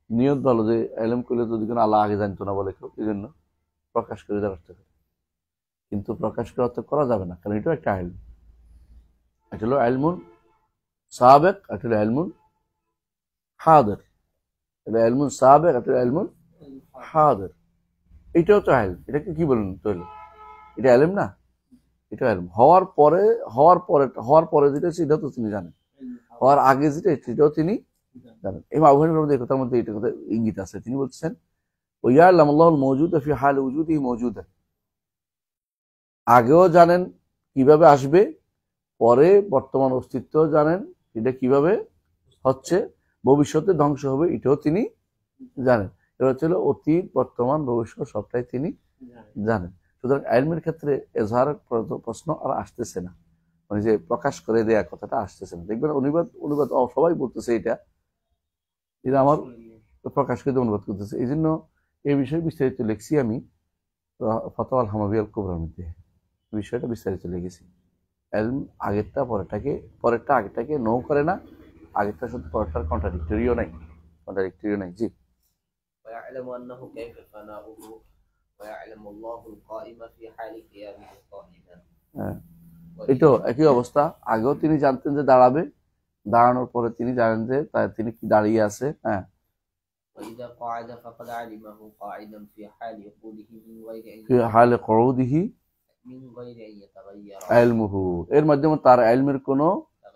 নিয়ত ভালো যে এলম করলে যদি কোনো আল্লাহ আগে জানতো না বলে কেউ, এই জন্য প্রকাশ করে দেওয়ার চেষ্টা করে। কিন্তু প্রকাশ করা তো করা যাবে না, কারণ এটাও একটা আইল। এটা হলো আইলমুন সাবেক, এটা হলো আইলমুন হাদের। এটা আইলমুন সাবেক, এটা হলো আইলমুন হাদের। এটাও তো আইল। এটাকে কি বলেন তাহলে? এটা আইলম না, এটা আইলম। হওয়ার পরে যেটা সেটাও তো তিনি জানেন, হওয়ার আগে যেটা সেটাও তিনি জানেন। এই আবহাওয়ার মধ্যে কথার মধ্যে এটা কথা ইঙ্গিত আছে। তিনি বলছেন ওয়া'য়ালামু আল্লাহুল মাওজুদা ফি হালি ওজুদিহি মাওজুদা, আগেও জানেন কিভাবে আসবে, পরে বর্তমান অস্তিত্ব জানেন এটা কিভাবে হচ্ছে, ভবিষ্যতে ধ্বংস হবে এটাও তিনি জানেন। এটা হচ্ছে অতীত, বর্তমান, ভবিষ্যৎ সবটাই তিনি জানেন। সুতরাং ইলমের ক্ষেত্রে এজহার প্রশ্ন আর আসতেছে না, মানে যে প্রকাশ করে দেয়া কথাটা আসতেছে না। দেখবেন অনুবাদ সবাই বলতেছে এটা আমার প্রকাশ করে অনুবাদ করতেছে। এই জন্য এই বিষয়ে বিস্তারিত লিখছি আমি ফতোয়া আল হামাবিয়াল কুবরার মধ্যে, বিষয়টা বিস্তারিত লিখেছি। এলম আগেরটা পরেরটা আগেরটাকে নো করে না, আগেরটা শুধু পরেরটার কন্ট্রাডিক্টরিও নাই, জি। ويعلم أنه كيف فناؤه ويعلم الله القائم في حال قيامه قائما। এটাও একই অবস্থা, আগেও তিনি জানতেন যে দাঁড়াবে, দাঁড়ানোর পরে তিনি জানেন যে তিনি কি দাঁড়িয়ে আছে। হ্যাঁ, وإذا قعد فقد علمه قاعدا في حال قعوده من غير أن يتغير علمه, এর মাধ্যমে তার ইলমের কোনো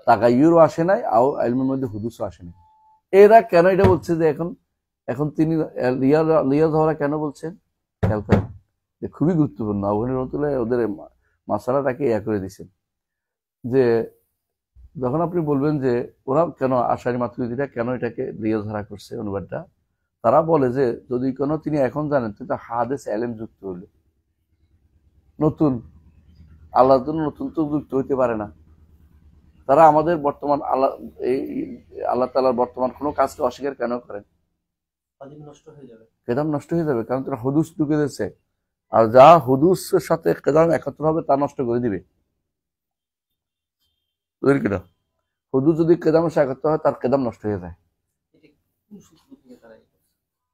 তাগায়্যুরও আসে নাই, আর ইলমের মধ্যে হুদুসও আসে নাই। এরা কেন এটা বলছে যে এখন তিনি লিয়াজ হওয়া কেন বলছেন, খেয়াল করেন, যে খুবই গুরুত্বপূর্ণ। আবহানী রহমতুল্লাহ ওদের মাসালাটাকে করে দিচ্ছেন যে যখন আপনি বলবেন যে ওরা কেন আশারি মাতুরিদিরা কেন এটাকে লিয়াজ ধরা করছে অনুবাদটা, তারা বলে যে যদি কোনো তিনি এখন জানেন কিন্তু হাদিস ইলম যুক্ত হইল, নতুন আল্লাহর জন্য নতুন তো যুক্ত হইতে পারে না। তারা আমাদের বর্তমান আল্লাহ তাআলার বর্তমান কোনো কাজকে অস্বীকার কেন করেন? কেদাম নষ্ট হয়ে যাবে, কারণ তারা হুদুস ঢুকে দিয়েছে, আর যা হুদুসের সাথে কেদাম একত্র হবে তা নষ্ট করে দিবে। কিনা হুদুস যদি কেদামের সাথে একত্র হয় তার কেদাম নষ্ট হয়ে যায়।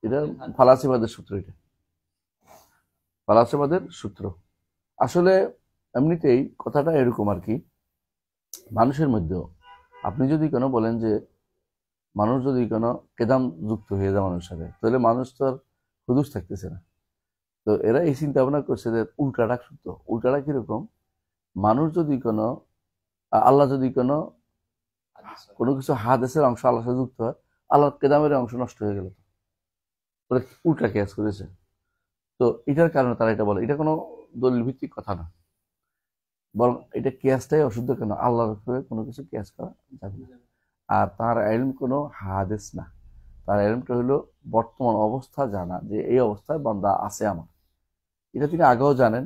এটা ফালাসিবাদের সূত্র, এটা ফালাসিবাদের সূত্র। আসলে এমনিতেই কথাটা এরকম আর কি, মানুষের মধ্যেও আপনি যদি কোনো বলেন যে মানুষ যদি কোনো কেদাম যুক্ত হয়ে যায় মানুষের সাথে, তাহলে মানুষ তো আর হুদুস থাকতেছে না। তো এরা এই চিন্তা ভাবনা করছে যে উল্টাটা সত্য। উল্টাটা কিরকম, মানুষ যদি কোনো আল্লাহ যদি কোনো কিছু হাদিসের অংশ আল্লাহর সাথে যুক্ত হয়, আল্লাহর কেদামের অংশ নষ্ট হয়ে গেল, উল্টা কেয়াস করেছে। তো এটার কারণে তারা এটা বলে, এটা কোনো দলিল ভিত্তিক কথা না, বরং এটা কেয়াসটাই অশুদ্ধ। কেন? আল্লাহর উপরে কোনো কিছু কেয়াস করা যাবে না। আর তার ইলম কোনো হাদিস না, তার ইলমটা হলো বর্তমান অবস্থা জানা, যে এই অবস্থায় বান্দা আছে আমার, এটা তিনি আগেও জানেন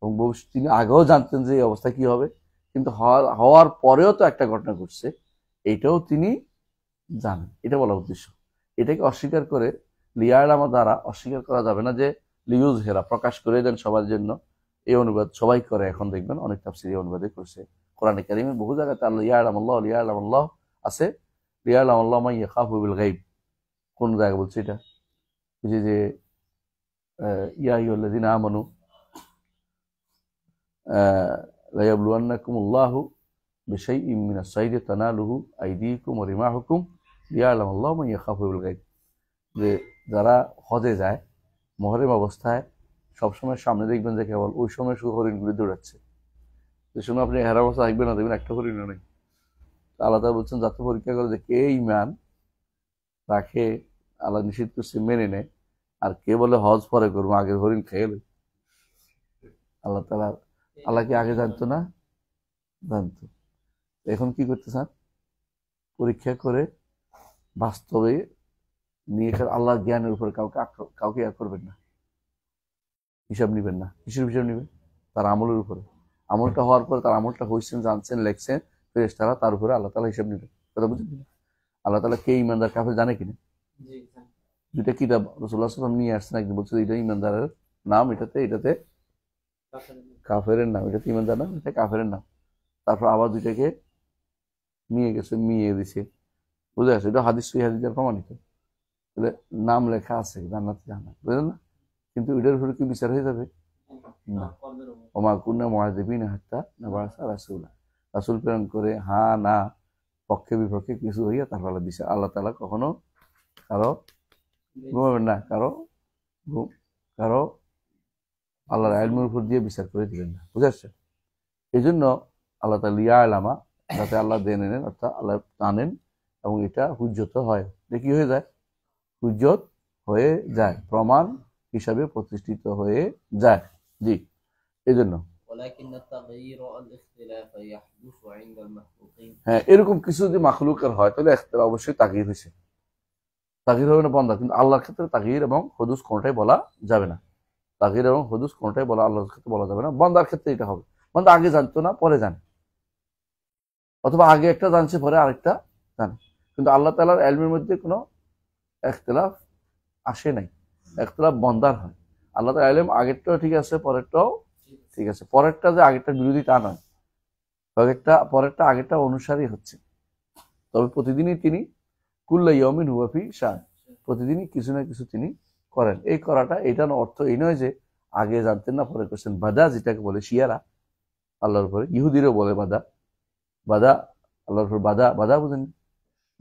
এবং তিনি আগেও জানতেন যে এই অবস্থা কি হবে, কিন্তু হওয়ার পরেও তো একটা ঘটনা ঘটছে, এইটাও তিনি জানেন। এটা বলা উদ্দেশ্য। এটাকে অস্বীকার করে লিয়ালামা দ্বারা অস্বীকার করা যাবে না যে লিউজ হেরা প্রকাশ করে দেন সবার জন্য। এই অনুবাদ সবাই করে, এখন দেখবেন অনেক তাফসীর অনুবাদে করছে। কোরআনে কারীমের বহু জায়গাতে আল্লাহ লিয়ালামাল্লাহ আছে, লিয়ালামাল্লাহ মা ইয়াখাফু বিল গায়ব। কোন জায়গা বলছে এটা? যে ইয়া আইয়ুহাল্লাযীনা আমানু লা ইয়াবলুওয়ান্নাকুমুল্লাহু বিশাইইম মিনাস সাইদি তানালুহু আইদীকুম ওয়া রিমাহুকুম লিয়ালামাল্লাহু মা ইয়াখাফু বিল গায়ব। যে যারা হজে যায় মুহরিম অবস্থায় সবসময় সামনে দেখবেন যে কেবল ওই সময় শুধু হরিণগুলি দৌড়াচ্ছে। যে সময় আপনি হেরা অবস্থা দেখবেন না, দেখবেন একটা হরিণও নেই। আল্লাহ তাআলা বলছেন যাতে পরীক্ষা করে যে কে ঈমান রাখে, আল্লাহ নিষিদ্ধ করছে মেনে নেয়, আর কে বলে হজ পরে করবো, আগে হরিণ খেয়ে নেই। আল্লাহ কি আগে জানতো না? জানতো। এখন কি করতে চান? পরীক্ষা করে বাস্তবে নিয়ে আল্লাহর জ্ঞানের উপর কাউকে করবেন না, হিসাব নিবেন না। কিসের হিসাব নিবেন? তার আমলের উপরে। আমলটা হওয়ার পরে তার আমলটা হয়েছেন, জানছেন, লেখছেন, ফেরেশতারা তার উপরে আল্লাহ তাআলা হিসাব নিবেন। কথা বুঝলেন? আল্লাহ তাআলা কে ঈমানদার কাফের জানে কিনা? দুইটা কিতাব রাসূলুল্লাহ সাল্লাল্লাহু আলাইহি ওয়াসাল্লাম নিয়ে আসছেন, একজন বলছে এটা ইমানদারের নাম, এটাতে কাফেরের নাম, এটাতে ইমানদার নাম, এটা কাফেরের নাম। তারপর আবার দুইটাকে নিয়ে গেছে, মিয়ে দিছে, বুঝে আসছে, এটা হাদিস সহিহ হাদিসের প্রমাণিত। তাহলে নাম লেখা আছে জান্নাতে, জান্নাত, বুঝলেন না? কিন্তু এটার উপরে কি বিচার হয়ে যাবে না। ওমা কুন্না মুআযিবিনা হাত্তা নাবাআসা রাসূলা, রাসূল প্রেরণ করে হ্যাঁ না পক্ষে বিপক্ষে কিছু হইয়া তারপর বিচার। আল্লাহ তাআলা কখনো কারো ঘুমাবেন না, কারো আল্লাহর ইলমের উপর দিয়ে বিচার করে দিবেন না, বুঝে আসছে? এই জন্য আল্লাহ তাআলা ইয়ালামা, যাতে আল্লাহ জেনে নেন, অর্থাৎ আল্লাহ জানেন, এবং এটা হুজ্জত হয়, কি হয়ে যায়, হুজ্জত হয়ে যায়, প্রমাণ হিসাবে প্রতিষ্ঠিত হয়ে যায়। জি, এই জন্য হ্যাঁ, এরকম কিছু যদি মাখলুকের হয় তাহলে ইখতিলাফ অবশ্যই তাগয়ির হয়েছে, তাগয়ির হবে না বন্দা। কিন্তু আল্লাহর ক্ষেত্রে তাগয়ির এবং হুদুস কোনটাই বলা যাবে না, তাগয়ির এবং হুদুস কোনটাই বলা আল্লাহর ক্ষেত্রে বলা যাবে না। বন্দার ক্ষেত্রে এটা হবে, বন্দা আগে জানতো না পরে জানে, অথবা আগে একটা জানছে পরে আরেকটা জানে। কিন্তু আল্লাহ তাআলার ইলমের মধ্যে কোনো ইখতিলাফ আসে নাই, ইখতিলাফ বন্দার হয়। আল্লাহ তাআলার ইলম আগেরটাও ঠিক আছে, পরেরটাও ঠিক আছে, পরেরটা যে আগেরটার বিরোধী তা নয়, পরেরটা আগেরটা অনুসারী হচ্ছে। তবে প্রতিদিনই তিনি কুল্লা ইয়াউমিন হুয়া ফি শান, প্রতিদিনই কিছু না কিছু তিনি করেন। এই করাটা, এটার অর্থ এই নয় যে আগে জানতেন না পরে করছেন। বাদা যেটাকে বলে শিয়ারা আল্লাহর উপরে, ইহুদিরও বলে বাদা, আল্লাহর উপর বাদা বুঝেন?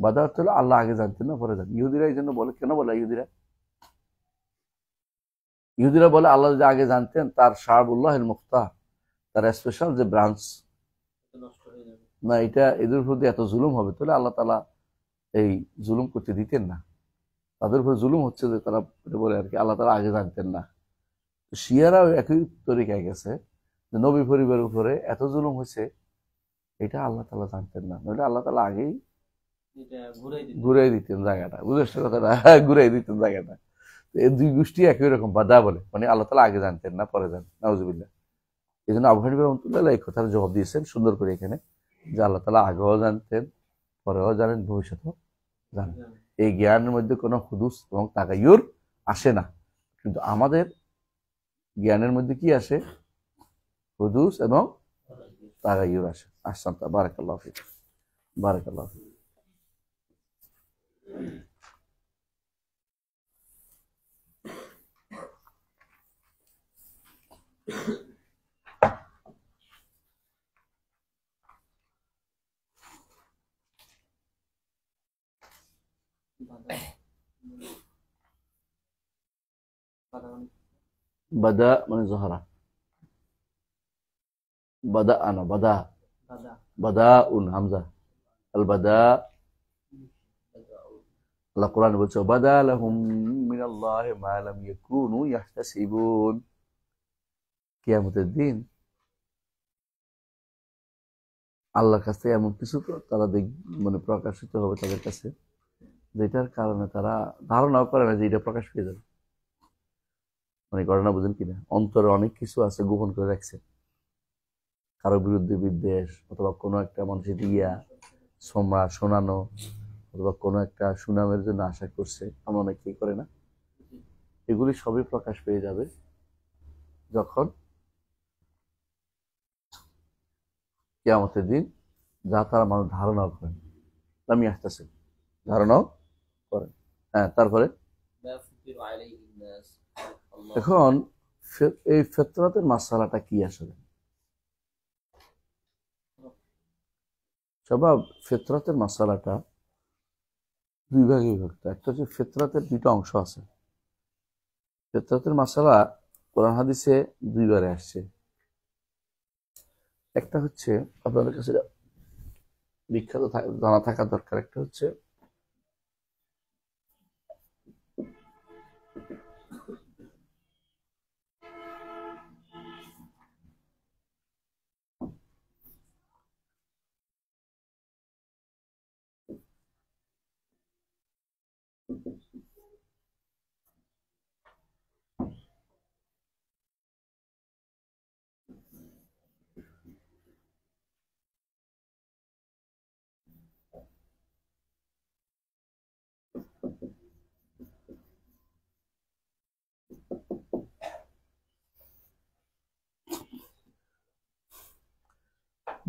বাদা অর্থ হলো আল্লাহ আগে জানতেন না পরে জানতেন। ইহুদিরা এই জন্য বলে, কেন বলে ইহুদিরা বলে আল্লাহ যদি আগে জানতেন তার শাআবুল্লাহ আল মুখতার, তার স্পেশাল যে ব্রাঞ্চ না, এটা এদের উপর এত জুলুম হবে, তাহলে আল্লাহ তাআলা এই জুলুম করতে দিতেন না। তাদের উপর জুলুম হচ্ছে যে তারা বলে আর কি আল্লাহ তাআলা আগে জানতেন না। শিয়ারাও একই তরিকায় গেছে যে নবী পরিবারের উপরে এত জুলুম হয়েছে, এটা আল্লাহ তাআলা জানতেন না, নইলে আল্লাহ তাআলা আগেই ঘুরাই দিতেন জায়গাটা, বুঝেছো কথাটা? ঘুরাই দিতেন জায়গাটা। এই দুই গোষ্ঠী একই রকম বাদা বলে, মানে আল্লাহ তাআলা আগে জানতেন না পরে জানেন, নাউজুবিল্লাহ। এই জন্য আবু হানিফা রাহমাতুল্লাহ এই কথার জবাব দিয়েছেন সুন্দর করে এখানে, যে আল্লাহ তাআলা আগেও জানতেন, পরেও জানেন, ভবিষ্যতেও জানেন। এই জ্ঞানের মধ্যে কোনো হুদুস এবং তাগায়ুর আসে না। কিন্তু আমাদের জ্ঞানের মধ্যে কি আসে? হুদুস এবং তাগায়ুর আসে। আহসানতা, বারাকাল্লাহু ফিক, বারাকাল্লাহু ফিক। বাদা মানে জহরা, বাদা আনা, বাদা উন হামজা আল বাদা। আল্লাহ কোরআন বলছে বাদা লাহুম মিনাল্লাহি মা লাম ইয়াকুনু ইয়াহতাসিবুন, কিয়ামতের দিন আল্লাহর কাছে এমন কিছু তারা মানে প্রকাশিত হবে তাদের কাছে, যেটার কারণে তারা ধারণাও করে না যে এটা প্রকাশ পেয়ে যাবে। মানে ঘটনা বুঝেন কিনা? অন্তরে অনেক কিছু আছে গোপন করে রাখছে, কারো বিরুদ্ধে বিদ্বেষ, অথবা কোনো একটা মানুষের শোনানো, অথবা কোনো একটা সুনামের জন্য আশা করছে, আমরা অনেকেই করে না। এগুলি সবই প্রকাশ পেয়ে যাবে যখন কিয়ামতের দিন, যা তারা মানুষ ধারণাও করেন, আমি আসতেছে ধারণাও করেন। হ্যাঁ, তারপরে এখন এই ফিতরাতের মাসআলাটা কি আসলে? সবাব ফিতরাতের মাসআলাটা দুই ভাগে বিভক্ত। একটা হচ্ছে ফিতরাতের দুইটা অংশ আছে। ফিতরাতের মাসআলা কোরআন হাদিসে দুইবারে আসছে। একটা হচ্ছে আপনাদের কাছে বিখ্যাত জানা থাকা দরকার, একটা হচ্ছে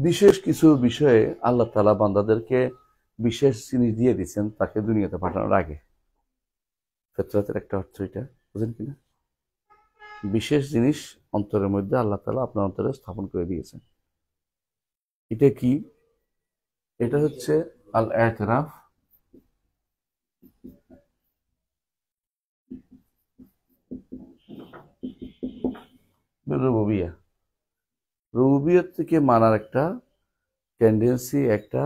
বিশেষ কিছু বিষয়ে আল্লাহ তাআলা বান্দাদেরকে বিশেষ জিনিস দিয়ে দিচ্ছেন তাকে দুনিয়াতে পাঠানোর আগে। ফিতরাতের একটা অর্থ এটা, বুঝেন কিনা? বিশেষ জিনিস অন্তরের মধ্যে আল্লাহ তাআলা আপনার অন্তরে স্থাপন করে দিয়েছেন। এটা কি? এটা হচ্ছে আল ইতিরাফ রুবুবিয়া। রুবুবিয়ত থেকে মানার একটা টেন্ডেন্সি, একটা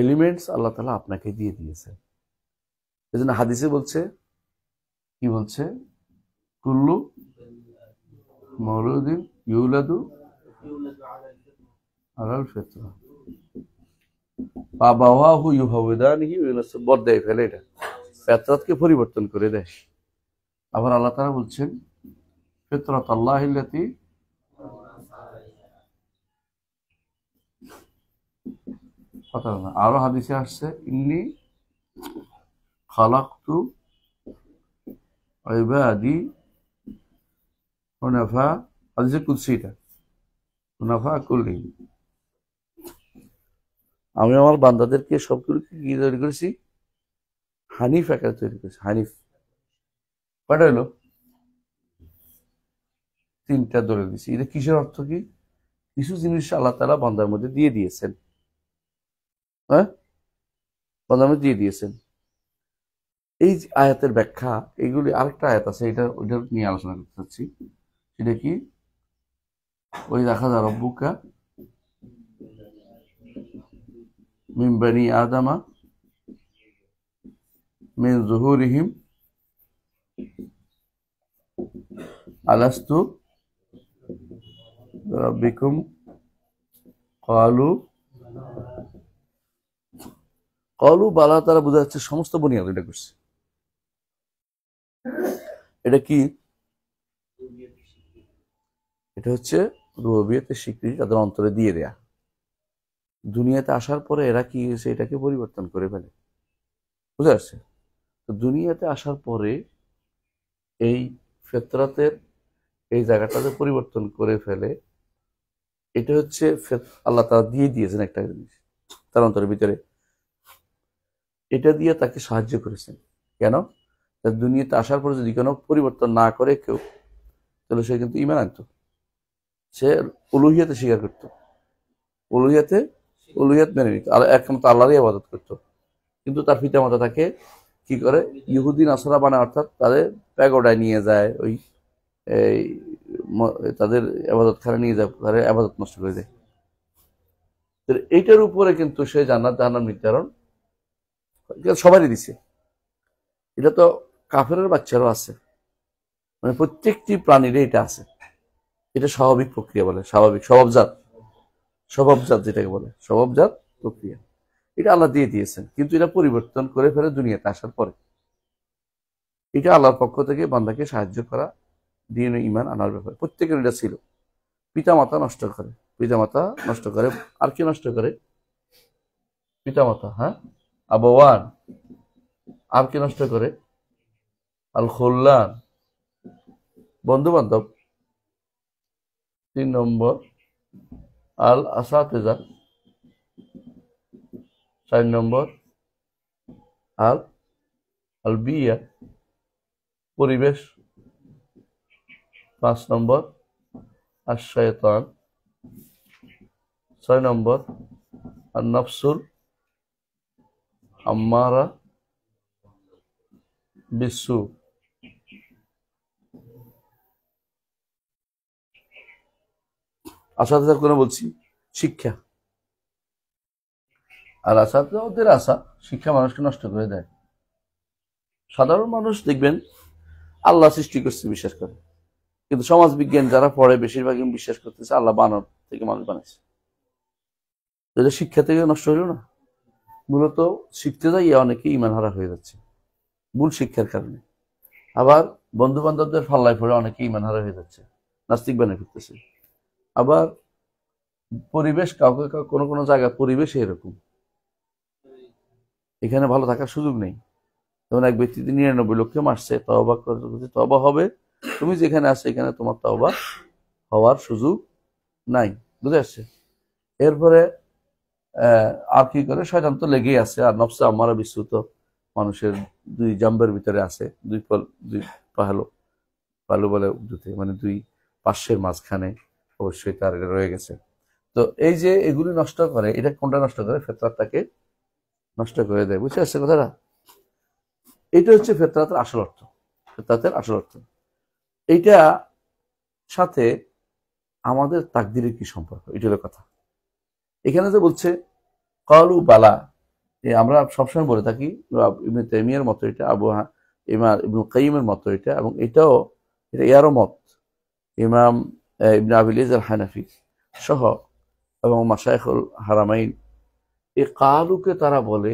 এলিমেন্টস আল্লাহ তাআলা আপনাকে দিয়ে দিয়েছেন। এই জন্য হাদিসে বলছে, কি বলছে? কুল্লু মওলুদিন ইউলাদু আলাল ফিতরা ফাআবাওয়াহু ইউহাউদানিহি ওয়া ইউনাসসিরানিহি, বদলায় ফেলে, এটা ফিতরাতকে পরিবর্তন করে দেয়। আবার আল্লাহ তাআলা বলছেন ফিতরাতাল্লাহিল্লাতী, কথা না, আরো হাদিসে আসছে ইন্নী খালাকতু ইবাদি হুনাফা, হাদিসে কুদসি, এটা হুনাফা কুল্লিহিম, আমি আমার বান্দাদেরকে সবগুলোকে কি তৈরি করেছি? হানিফ আকারে তৈরি করেছি। হানিফ কয়টা হলো? 3টা ধরে দিছি। এটা কিসের অর্থ? কি কিছু জিনিস আল্লাহ তাআলা বান্দার মধ্যে দিয়ে দিয়েছেন, হ্যাঁ, বান্দার মধ্যে দিয়ে দিয়েছেন। এই যে আয়াতের ব্যাখ্যা, এইগুলি আরেকটা আয়াত আছে, ওইটা নিয়ে আলোচনা করতে চাচ্ছি। সেটা কি? ওই দেখা যায় রব্বুকা মিন বানি আদামা মিন যুহুরিহিম আলাস্তু রাব্বিকুম ক্বালু বালা, তারা বোঝা যাচ্ছে সমস্ত বনি আদম এটা করছে। এটা কি? এটা হচ্ছে রুবুবিয়তের স্বীকৃতি তাদের অন্তরে দিয়ে দেয়া। দুনিয়াতে আসার পরে এরা কি হয়েছে? এটাকে পরিবর্তন করে ফেলে, বুঝা যাচ্ছে? তো দুনিয়াতে আসার পরে এই ফিতরাতের এই জায়গাটাতে পরিবর্তন করে ফেলে। এটা হচ্ছে আল্লাহ তাআলা দিয়ে দিয়েছেন একটা জিনিস তার অন্তরের ভিতরে, এটা দিয়ে তাকে সাহায্য করেছেন। কেন? দুনিয়াতে আসার পরে যদি কোনো পরিবর্তন না করে কেউ, তাহলে সে কিন্তু ঈমান আনতো, সে উলুহিয়াতে স্বীকার করতো, উলুহিয়াত মেনে নিত, একমাত্র আল্লাহরই ইবাদত করতো। কিন্তু তার পিতামাতা তাকে কি করে? ইহুদি নাসারা বানায়, অর্থাৎ তাদের প্যাগোডায় নিয়ে যায়, ওই তাদের ইবাদতখানে নিয়ে যায়, তাদের ইবাদত নষ্ট করে দেয়। এইটার উপরে কিন্তু সে জান্নাত জাহান্নাম নির্ধারণ সবারই দিছে। এটা তো কাফেরের বাচ্চারও আছে, মানে প্রত্যেকটি প্রাণীর এটা আছে। এটা স্বাভাবিক প্রক্রিয়া বলে, স্বাভাবিক স্বভাবজাত যেটাকে বলে স্বভাবজাত প্রক্রিয়া। এটা আল্লাহ দিয়ে দিয়েছেন, কিন্তু এটা পরিবর্তন করে ফেলে দুনিয়াতে আসার পরে। এটা আল্লাহর পক্ষ থেকে বান্দাকে সাহায্য করা, দিন ঈমান আনার ব্যাপারে। প্রত্যেকের এটা ছিল। পিতামাতা নষ্ট করে, আর কি নষ্ট করে? পিতামাতা, হ্যাঁ, আবাওয়ান। আর কি নষ্ট করে? আল খুল্লান, বন্ধু বান্ধব। 3 নম্বর আল আসাতেজা। 4 নম্বর আল বিয়া, পরিবেশ। 5 নম্বর আর শয়তান। 6 নম্বর আর নফসুল আম্মারা বিসু। আসাতে কোনো বলছি শিক্ষা, আর আসাতে ওদের আশা, শিক্ষা মানুষকে নষ্ট করে দেয়। সাধারণ মানুষ দেখবেন আল্লাহ সৃষ্টি করছে বিশ্বাস করে, কিন্তু সমাজ বিজ্ঞান যারা পড়ে বেশিরভাগই বিশ্বাস করতেছে আল্লাহ বানর থেকে মানুষ বানাইছে। এটা শিক্ষা থেকে নষ্ট হইল না? মূলত শিখতে যাইয়া অনেকে ঈমান হারা হয়ে যাচ্ছে ভুল শিক্ষার কারণে। আবার বন্ধু বান্ধবদের ফাল্লায় পড়ে অনেকে ঈমান হারা হয়ে যাচ্ছে, নাস্তিক বানিয়ে ফিরতেছে। আবার পরিবেশ, কাউকে কোনো কোনো জায়গায় পরিবেশ এরকম, এখানে ভালো থাকার সুযোগ নেই। যেমন এক ব্যক্তি 99 লোককে মারছে, তওবা করতে, তওবা হবে, তুমি যেখানে আছো এখানে তোমার তওবা হওয়ার সুযোগ নাই। বুঝে আসছে? এরপরে আর কি করে, শয়তান তো লেগেই আছে, আর নফসে আম্মারা বিস্মৃত মানুষের দুই জাম্বের ভিতরে আছে, দুই পাহলো, পালু বলে উর্দুতে, মানে দুই পার্শ্বের মাঝখানে অবশ্যই তার রয়ে গেছে। তো এই যে এগুলি নষ্ট করে, এটা কোনটা নষ্ট করে? ফেতরাতটাকে নষ্ট করে দেয়। বুঝতে আসছে কথাটা? এটা হচ্ছে ফেতরাতের আসল অর্থ। ফেতরাতের আসল অর্থ এইটা সাথে আমাদের তাকদিরের কি সম্পর্ক, এটা হলো কথা। এখানে যে বলছে কালু বালা, আমরা সবসময় বলে থাকি ইবনে তাইমিয়ার মতো এটা, ইমাম ইবনুল কাইয়িমের মতো এটা, এবং এটাও ইয়ারও মত ইমাম ইবনে আবিল ইজ আল হানাফি সহ এবং মাশায়েখুল হারামাইন। এই কালুকে তারা বলে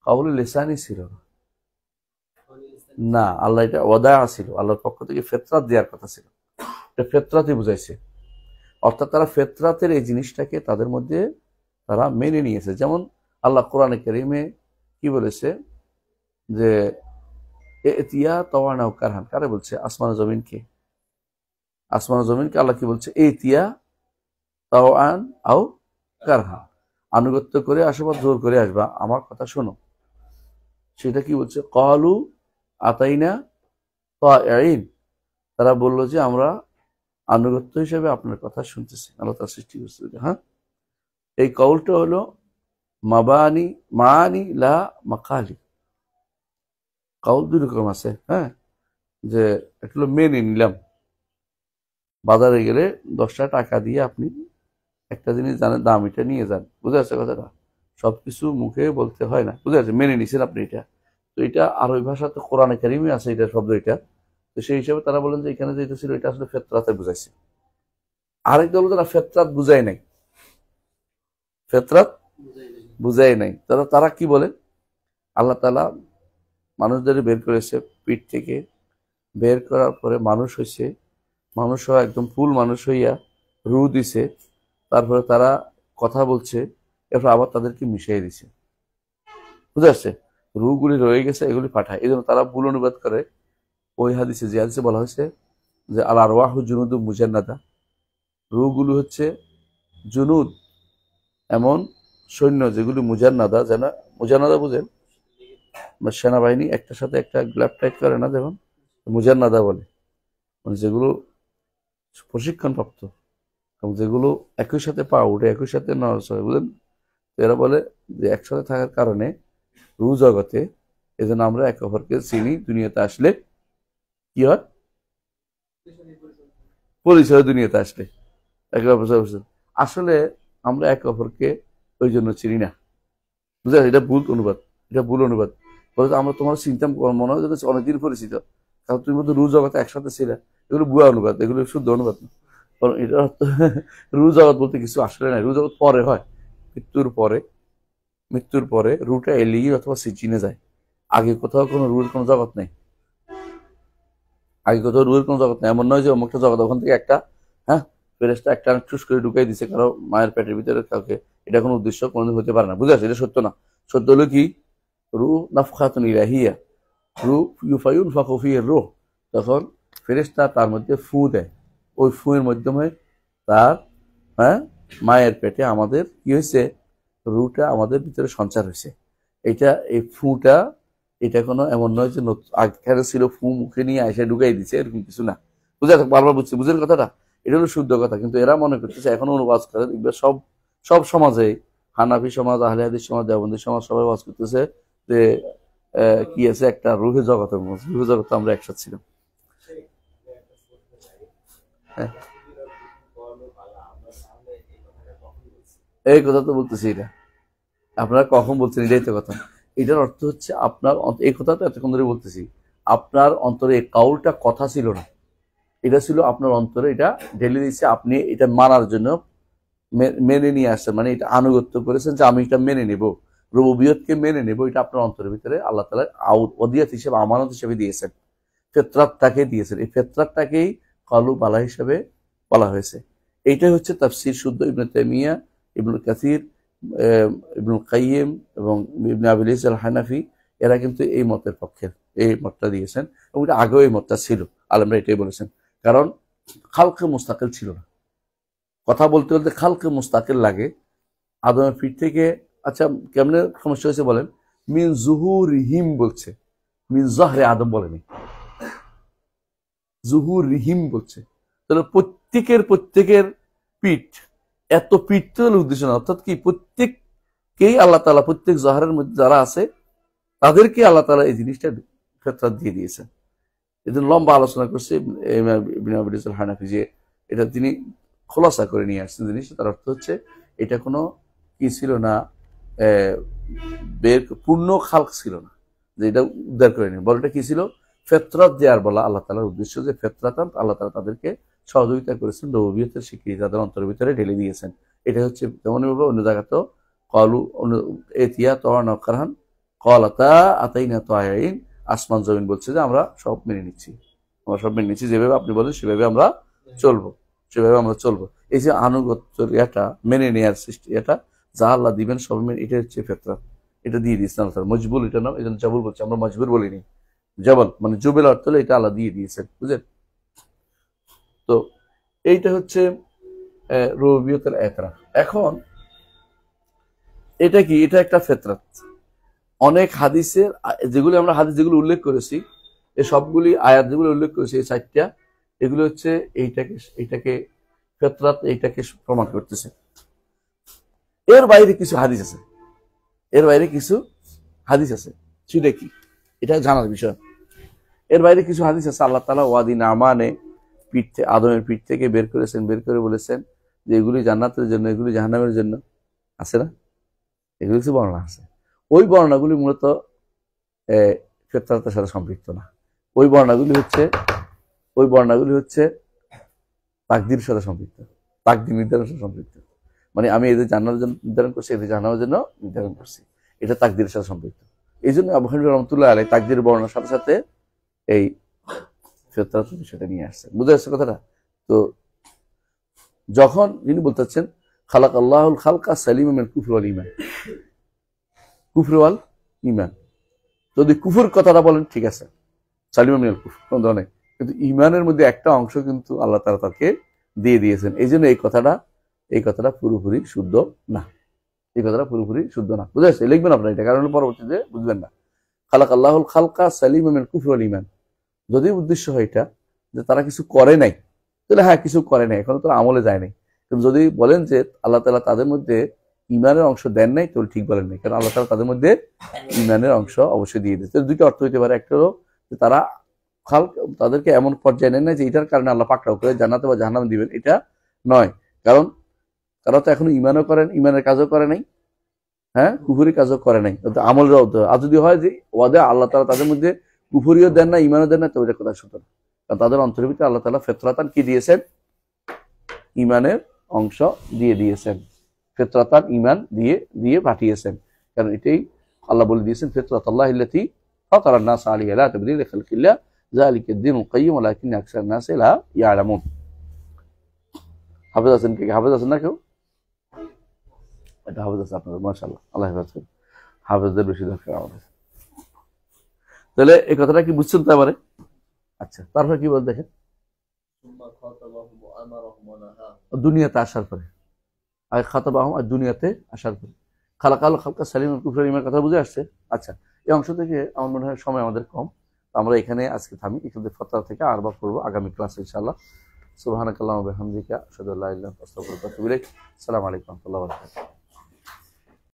কাউল লিসানি ছিল না, আল্লাহ এটা ওয়াদা ছিল, আল্লাহর পক্ষ থেকে ফেতরাত দেওয়ার কথা ছিল, এটা ফেতরাতই বুঝাইছে। অর্থাৎ তারা ফেতরাতের এই জিনিসটাকে তাদের মধ্যে তারা মেনে নিয়েছে। যেমন আল্লাহ কোরআনে কারীমে কি বলেছে যে এতিয়া তাওয়ানা ও কারহান, কারে বলছে? আসমান জমিনকে। আসমান জমিনকে আল্লাহ কি বলছে? এতিয়া তাওয়ান আও কারহান, আনুগত্য করে আসবা, জোর করে আসবা, আমার কথা শোনো। সেটা কি বলছে? ক্বালু আতাইনা তাইঈন, তারা বলল যে আমরা আনুগত্য হিসেবে আপনার কথা শুনতেছি। আল্লাহ তার সৃষ্টি করছে। হ্যাঁ, এই কওলটা হলো মানি লা মাকালি। কওল দুই রকম আছে। হ্যাঁ, যে একটা হলো মেনে নিলাম, বাজারে গেলে 10টা টাকা দিয়ে আপনি একটা জিনিস জানেন দাম, এটা নিয়ে যান। বুঝে আসছে কথাটা? সবকিছু মুখে বলতে হয় না। বুঝে আসছে? মেনে নিছেন আপনি এটা। তো এটা আর ওই ভাষা তো কোরআনে কারিমে আছে এটা শব্দ, এটা তো সেই হিসাবে তারা বলেন যে এখানে যেটা ছিল এটা আসলে ফেতরাতে বুঝাইছে। আরেক দল তারা ফেতরাত বুঝাই নাই, ফেতরাত বুঝাই নাই। তারা কি বলে? আল্লাহ তাআলা মানুষদের বের করেছে পিঠ থেকে, বের করার পরে মানুষ হয়েছে, মানুষ হওয়া একদম ফুল মানুষ হইয়া রু দিছে, তারপরে তারা কথা বলছে, এরপর আবার তাদেরকে মিশিয়ে দিছে। বুঝতে পারছে? রুগুলি রয়ে গেছে, এগুলি পাঠায়। এই জন্য তারা ভুল অনুবাদ করে। ওই হাদিসে যে হাদিসে বলা হয়েছে যে আল আরওয়াহু জুনুদু মুজান্নাদা, রুগুলো হচ্ছে জুনুদ, এমন সৈন্য যেগুলি মুজান্নাদা, যেন মুজান্নাদা বুঝেন, সেনাবাহিনী একটার সাথে একটা গ্ল্যাপ টাইট করে না, যেমন মুজান্নাদা বলে, মানে যেগুলো প্রশিক্ষণপ্রাপ্ত এবং যেগুলো একই সাথে পা উঠে একই সাথে নড়াচড়া, বুঝলেন? এরা বলে যে একসাথে থাকার কারণে রু জগতে, এজন্য আমরা একে অপরকে চিনি, দুনিয়াতে আসলে কি হয়? পরিচয় দুনিয়াতে আসলে একে অপর আসলে আমরা একে অপরকে ওই জন্য চিনি না। বুঝলেন? এটা ভুল অনুবাদ, এটা ভুল অনুবাদ। বলে আমরা তোমার চিন্তা মনে হয় অনেকদিন পরিচিত, কারণ তুমি মধ্যে রু জগতে একসাথে ছিলে। এগুলো ভুয়া অনুবাদ, এগুলো শুদ্ধ অনুবাদ না। কারণ এটা রু জগৎ বলতে কিছু আসলে নাই। রু জগৎ পরে হয়, মৃত্যুর পরে রুটা এলিয়ে অথবা চিনে যায়। আগে কোথাও কোনো রুয়ের কোনো জগৎ নেই, আগে কোথাও রুয়ের কোনো জগৎ নেই। এমন নয় যে অমুকটা জগৎ, ওখান থেকে একটা ফেরেশতা একটা চুস করে ঢুকাই দিছে কারো মায়ের পেটের ভিতরে কাউকে, এটা কোনো উদ্দেশ্য কোনোদিন হতে পারে না। বুঝে আসছে? এটা সত্য না। সত্য হলো কি? রু নাফখাতুন ইলাহিয়া, রু ইউনফাখু ফিহির রূহ, তখন ফেরেশতা তার মধ্যে ফু দেয়। ওই ফুয়ের মাধ্যমে তার মায়ের পেটে আমাদের কি হয়েছে? রুটা আমাদের ভিতরে সঞ্চার হয়েছে। এই ফুটা, এটা কোনো এমন নয় যে আগে ছিল ফু মুখে নিয়ে এসে ঢুকাই দিচ্ছে, এরকম কিছু না। বুঝে বারবার বুঝেন কথাটা? এটা হলো শুদ্ধ কথা। কিন্তু এরা মনে করতেছে, এখনো অনুবাদ করে দেখবে সব সমাজে, হানাফি সমাজ, আহলে হাদিস সমাজ, দেওবন্দি সমাজ, সবাই ওয়াজ করতেছে যে কি আছে একটা রুহে জগতের মধ্যে, রুহে জগতে আমরা একসাথে ছিলাম। হ্যাঁ, এই কথা তো বলতেছি, এটা আপনারা কখন বলছেন? এটাই তো কথা। এটার অর্থ হচ্ছে আপনার এই কথা তো এতক্ষণ ধরে বলতেছি, আপনার অন্তরে এই কাউলটা কথা ছিল না, এটা ছিল আপনার অন্তরে, এটা ঢেলে দিচ্ছে, আপনি এটা মানার জন্য মেনে নিয়ে আসছেন, মানে এটা আনুগত্য করেছেন যে আমি এটা মেনে নেব, রুবুবিয়তকে মেনে নেব। এটা আপনার অন্তরের ভিতরে আল্লাহ তাআলা ওদিয়াত হিসেবে, আমানত হিসেবে দিয়েছেন, ফেতরাতটাকে দিয়েছেন। এই ফেতরাতটাকেই কালু বালা হিসেবে বলা হয়েছে। এইটাই হচ্ছে তাফসীর শুদ্ধ। ইবনে তাইমিয়া, ইবনুল কাসির, ইবনুল কাইয়িম এবং ইবনে আবিল ইজ আল হানাফি, এরা কিন্তু এই মতের পক্ষে এই মতটা দিয়েছেন, এবং এটা আগেও এই মতটা ছিল, আলেমরা এটাই বলেছেন। কারণ খালকে মুস্তাকিল ছিল না। কথা বলতে বলতে খালকে মুস্তাকিল লাগে। আদমের পিঠ থেকে, আচ্ছা কেমনে সমস্যা হয়েছে বলেন? মিন জুহুরিহিম বলছে, মিন জহরে আদম বলেনি, জুহুরিহিম বলছে। তাহলে প্রত্যেকের পিঠ, এত পিঠ তো উদ্দেশ্য না, অর্থাৎ কি প্রত্যেককেই আল্লাহ তাআলা প্রত্যেক জহরের মধ্যে যারা আছে তাদেরকে আল্লাহ তাআলা এই জিনিসটা ফিতরাত দিয়ে দিয়েছেন। এদিন লম্বা আলোচনা করছে ইবনে আবি আল হানাফি, যে এটা তিনি খোলাসা করে নিয়ে আসছেন জিনিস। তার অর্থ হচ্ছে এটা কোনো কি ছিল না, পূর্ণ খালক ছিল না যে এটা উদ্ধার করে নিন, বলটা কি ছিল? ফিতরাত দেওয়ার বলা আল্লাহ তাআলার উদ্দেশ্য, যে ফিতরাতান আল্লাহ তাআলা তাদেরকে সহযোগিতা করেছেন, রুবুবিয়তের স্বীকৃতি তাদের অন্তরের ভিতরে ঢেলে দিয়েছেন। এটা হচ্ছে তেমনইভাবে অন্য জায়গাতেও ক্বালু এতিয়া তাওয়ানা কারহান ক্বালাতা আতাইনা তায়িন, আসমান জমিন বলছে যে আমরা সব মেনে নিচ্ছি, আমরা সব মেনে নিচ্ছি, যেভাবে আপনি বলেন সেভাবে আমরা চলবো, সেভাবে আমরা চলবো। এই যে আনুগত্যের এটা মেনে নেওয়ার সৃষ্টি, এটা যা আল্লাহ দিবেন সব মেনে, এটা হচ্ছে ফিতরাত, এটা দিয়ে দিয়েছেন আল্লাহ। মজবুল এটা না, এই জন্য জাবুল বলছে, আমরা মজবুর বলিনি। জবল মানে জুবেল অর্থ হলো এটা আল্লাহ দিয়ে দিয়েছেন, বুঝলেন? তো এইটা হচ্ছে রুবুবিয়তের এতরাফ। এখন এটা কি? এটা একটা ফিতরাত। অনেক হাদিসের যেগুলো আমরা হাদিস যেগুলো উল্লেখ করেছি, এই সবগুলি আয়াত যেগুলো উল্লেখ করেছি, এই 4টা, এগুলো হচ্ছে এইটাকে ফিতরাত, এইটাকে প্রমাণ করতেছে। এর বাইরে কিছু হাদিস আছে, এর বাইরে কিছু হাদিস আছে, সেটা কি? এটা জানার বিষয়। এর বাইরে কিছু হাদিস আছে, আল্লাহ তাআলা ওয়াদি নামানে আদমের পিঠ থেকে বের করেছেন, বের করে বলেছেন যে এগুলি জান্নাতের জন্য, এগুলি জাহান্নামের জন্য, আছে না? এগুলি কিছু বর্ণনা আছে। ওই বর্ণনাগুলি মূলত ফিতরাতের সাথে সম্পৃক্ত না। ওই বর্ণনাগুলি হচ্ছে তাকদীরের সাথে সম্পৃক্ত, তাকদীর নির্ধারণের সাথে সম্পৃক্ত। মানে আমি এদের জান্নাতের জন্য নির্ধারণ করছি, এদের জাহান্নামের জন্য নির্ধারণ করছি, এটা তাকদীরের সাথে সম্পৃক্ত। এই জন্য আবু হানিফা রাহমাতুল্লাহ আলাইহি তাকদীরের বর্ণনার সাথে সাথে এই ফিতরাতের বিষয়টা নিয়ে আসছে। বুঝতে পারছে কথাটা? তো যখন যিনি বলতেছেন খালাক আল্লাহুল খালকা সালিমা মিনাল কুফরি ওয়াল ঈমান, কুফরি ওয়াল ঈমান, যদি কুফর কথাটা বলেন ঠিক আছে, সালিমা মিনাল কুফর কোন ধরনের, কিন্তু ঈমানের মধ্যে একটা অংশ কিন্তু আল্লাহ তাআলা তাকে দিয়ে দিয়েছেন। এই জন্য এই কথাটা পুরোপুরি শুদ্ধ না, এই কথাটা পুরোপুরি শুদ্ধ না। বুঝতে পারছে? লিখবেন আপনারা এটা, কারণ পরবর্তীতে বুঝবেন না। খালাক আল্লাহুল খালকা সালিমা মিনাল কুফরি ওয়াল ঈমান, যদি উদ্দেশ্য হয় এটা যে তারা কিছু করে নাই, তাহলে হ্যাঁ কিছু করে নাই, এখনো তারা আমলে যায় নাই। কিন্তু যদি বলেন যে আল্লাহ তাআলা তাদের মধ্যে ঈমানের অংশ দেন নাই, তাহলে ঠিক বলেন নাই, কারণ আল্লাহ তাআলা তাদের মধ্যে ঈমানের অংশ অবশ্যই দিয়ে দিয়েছে। দুইটা অর্থ হইতে পারে। একটা হলো যে তারা তাদেরকে এমন পর্যায়ে নেন না যে এটার কারণে আল্লাহ পাকড়াও করে জান্নাতে বা জাহান্নামে দিবেন, এটা নয়। কারণ তারা তো এখনো ঈমানও করেন, ঈমানের কাজও করে নাই, হ্যাঁ কুফরি কাজও করে নাই, আমল। আর যদি হয় যে ওয়াদা আল্লাহ তাআলা তাদের মধ্যে কুফরিও দেন না, ঈমানও দেন না, তো এটা কথা সত্য না। কারণ তাদের অন্তরের ভিতরে আল্লাহ তাআলা ফিতরাতান কি দিয়েছেন? ঈমানের অংশ দিয়ে দিয়েছেন, ফিতরাতান ঈমান দিয়ে পাঠিয়েছেন। কারণ এটাই আল্লাহ বলে দিয়েছেন, ফিতরাতাল্লাহি আল্লাতী ফাতারান নাস আলাইহা লা তাবদীলা লিখালকিল্লাহ যালিকা আদ-দীনুল কাইয়্যিম ওয়ালাকিন্না আকসারান নাসি লা ইয়ালামুন। হাফেজ আছেন? হাফেজ আছেন না কেউ? এটা হাফেজ আছে আপনাদের, মাশাআল্লাহ, আল্লাহ হাফেজ করুন। হাফেজদের বেশি দরকার আমাদের। তাহলে এই কথাটা কি বুঝছেন তো এবারে? আচ্ছা, তারপরে কি বল দেখেন, দুনিয়াতে আসার পরে, আর খাতাবাহুম আর দুনিয়াতে আসার পরে খালাকাল খালকা সালিমুল কুফরি ওয়াল ঈমান কথা বুঝে আসছে? আচ্ছা, এই অংশ থেকে আমার মনে হয় সময় আমাদের কম, আমরা এখানে আজকে থামি। এখানে ফতোয়া থেকে আরবা করবো আগামী ক্লাসে ইনশাআল্লাহ। সুবহানাকাল্লাহু ওয়া বিহামদিকা আশহাদু আল্লা ইলাহা ইল্লা আনতা আস্তাগফিরুকা ওয়া আতুবু ইলাইক। আসসালামু আলাইকুম ওয়া রাহমাতুল্লাহি ওয়া বারাকাতুহু।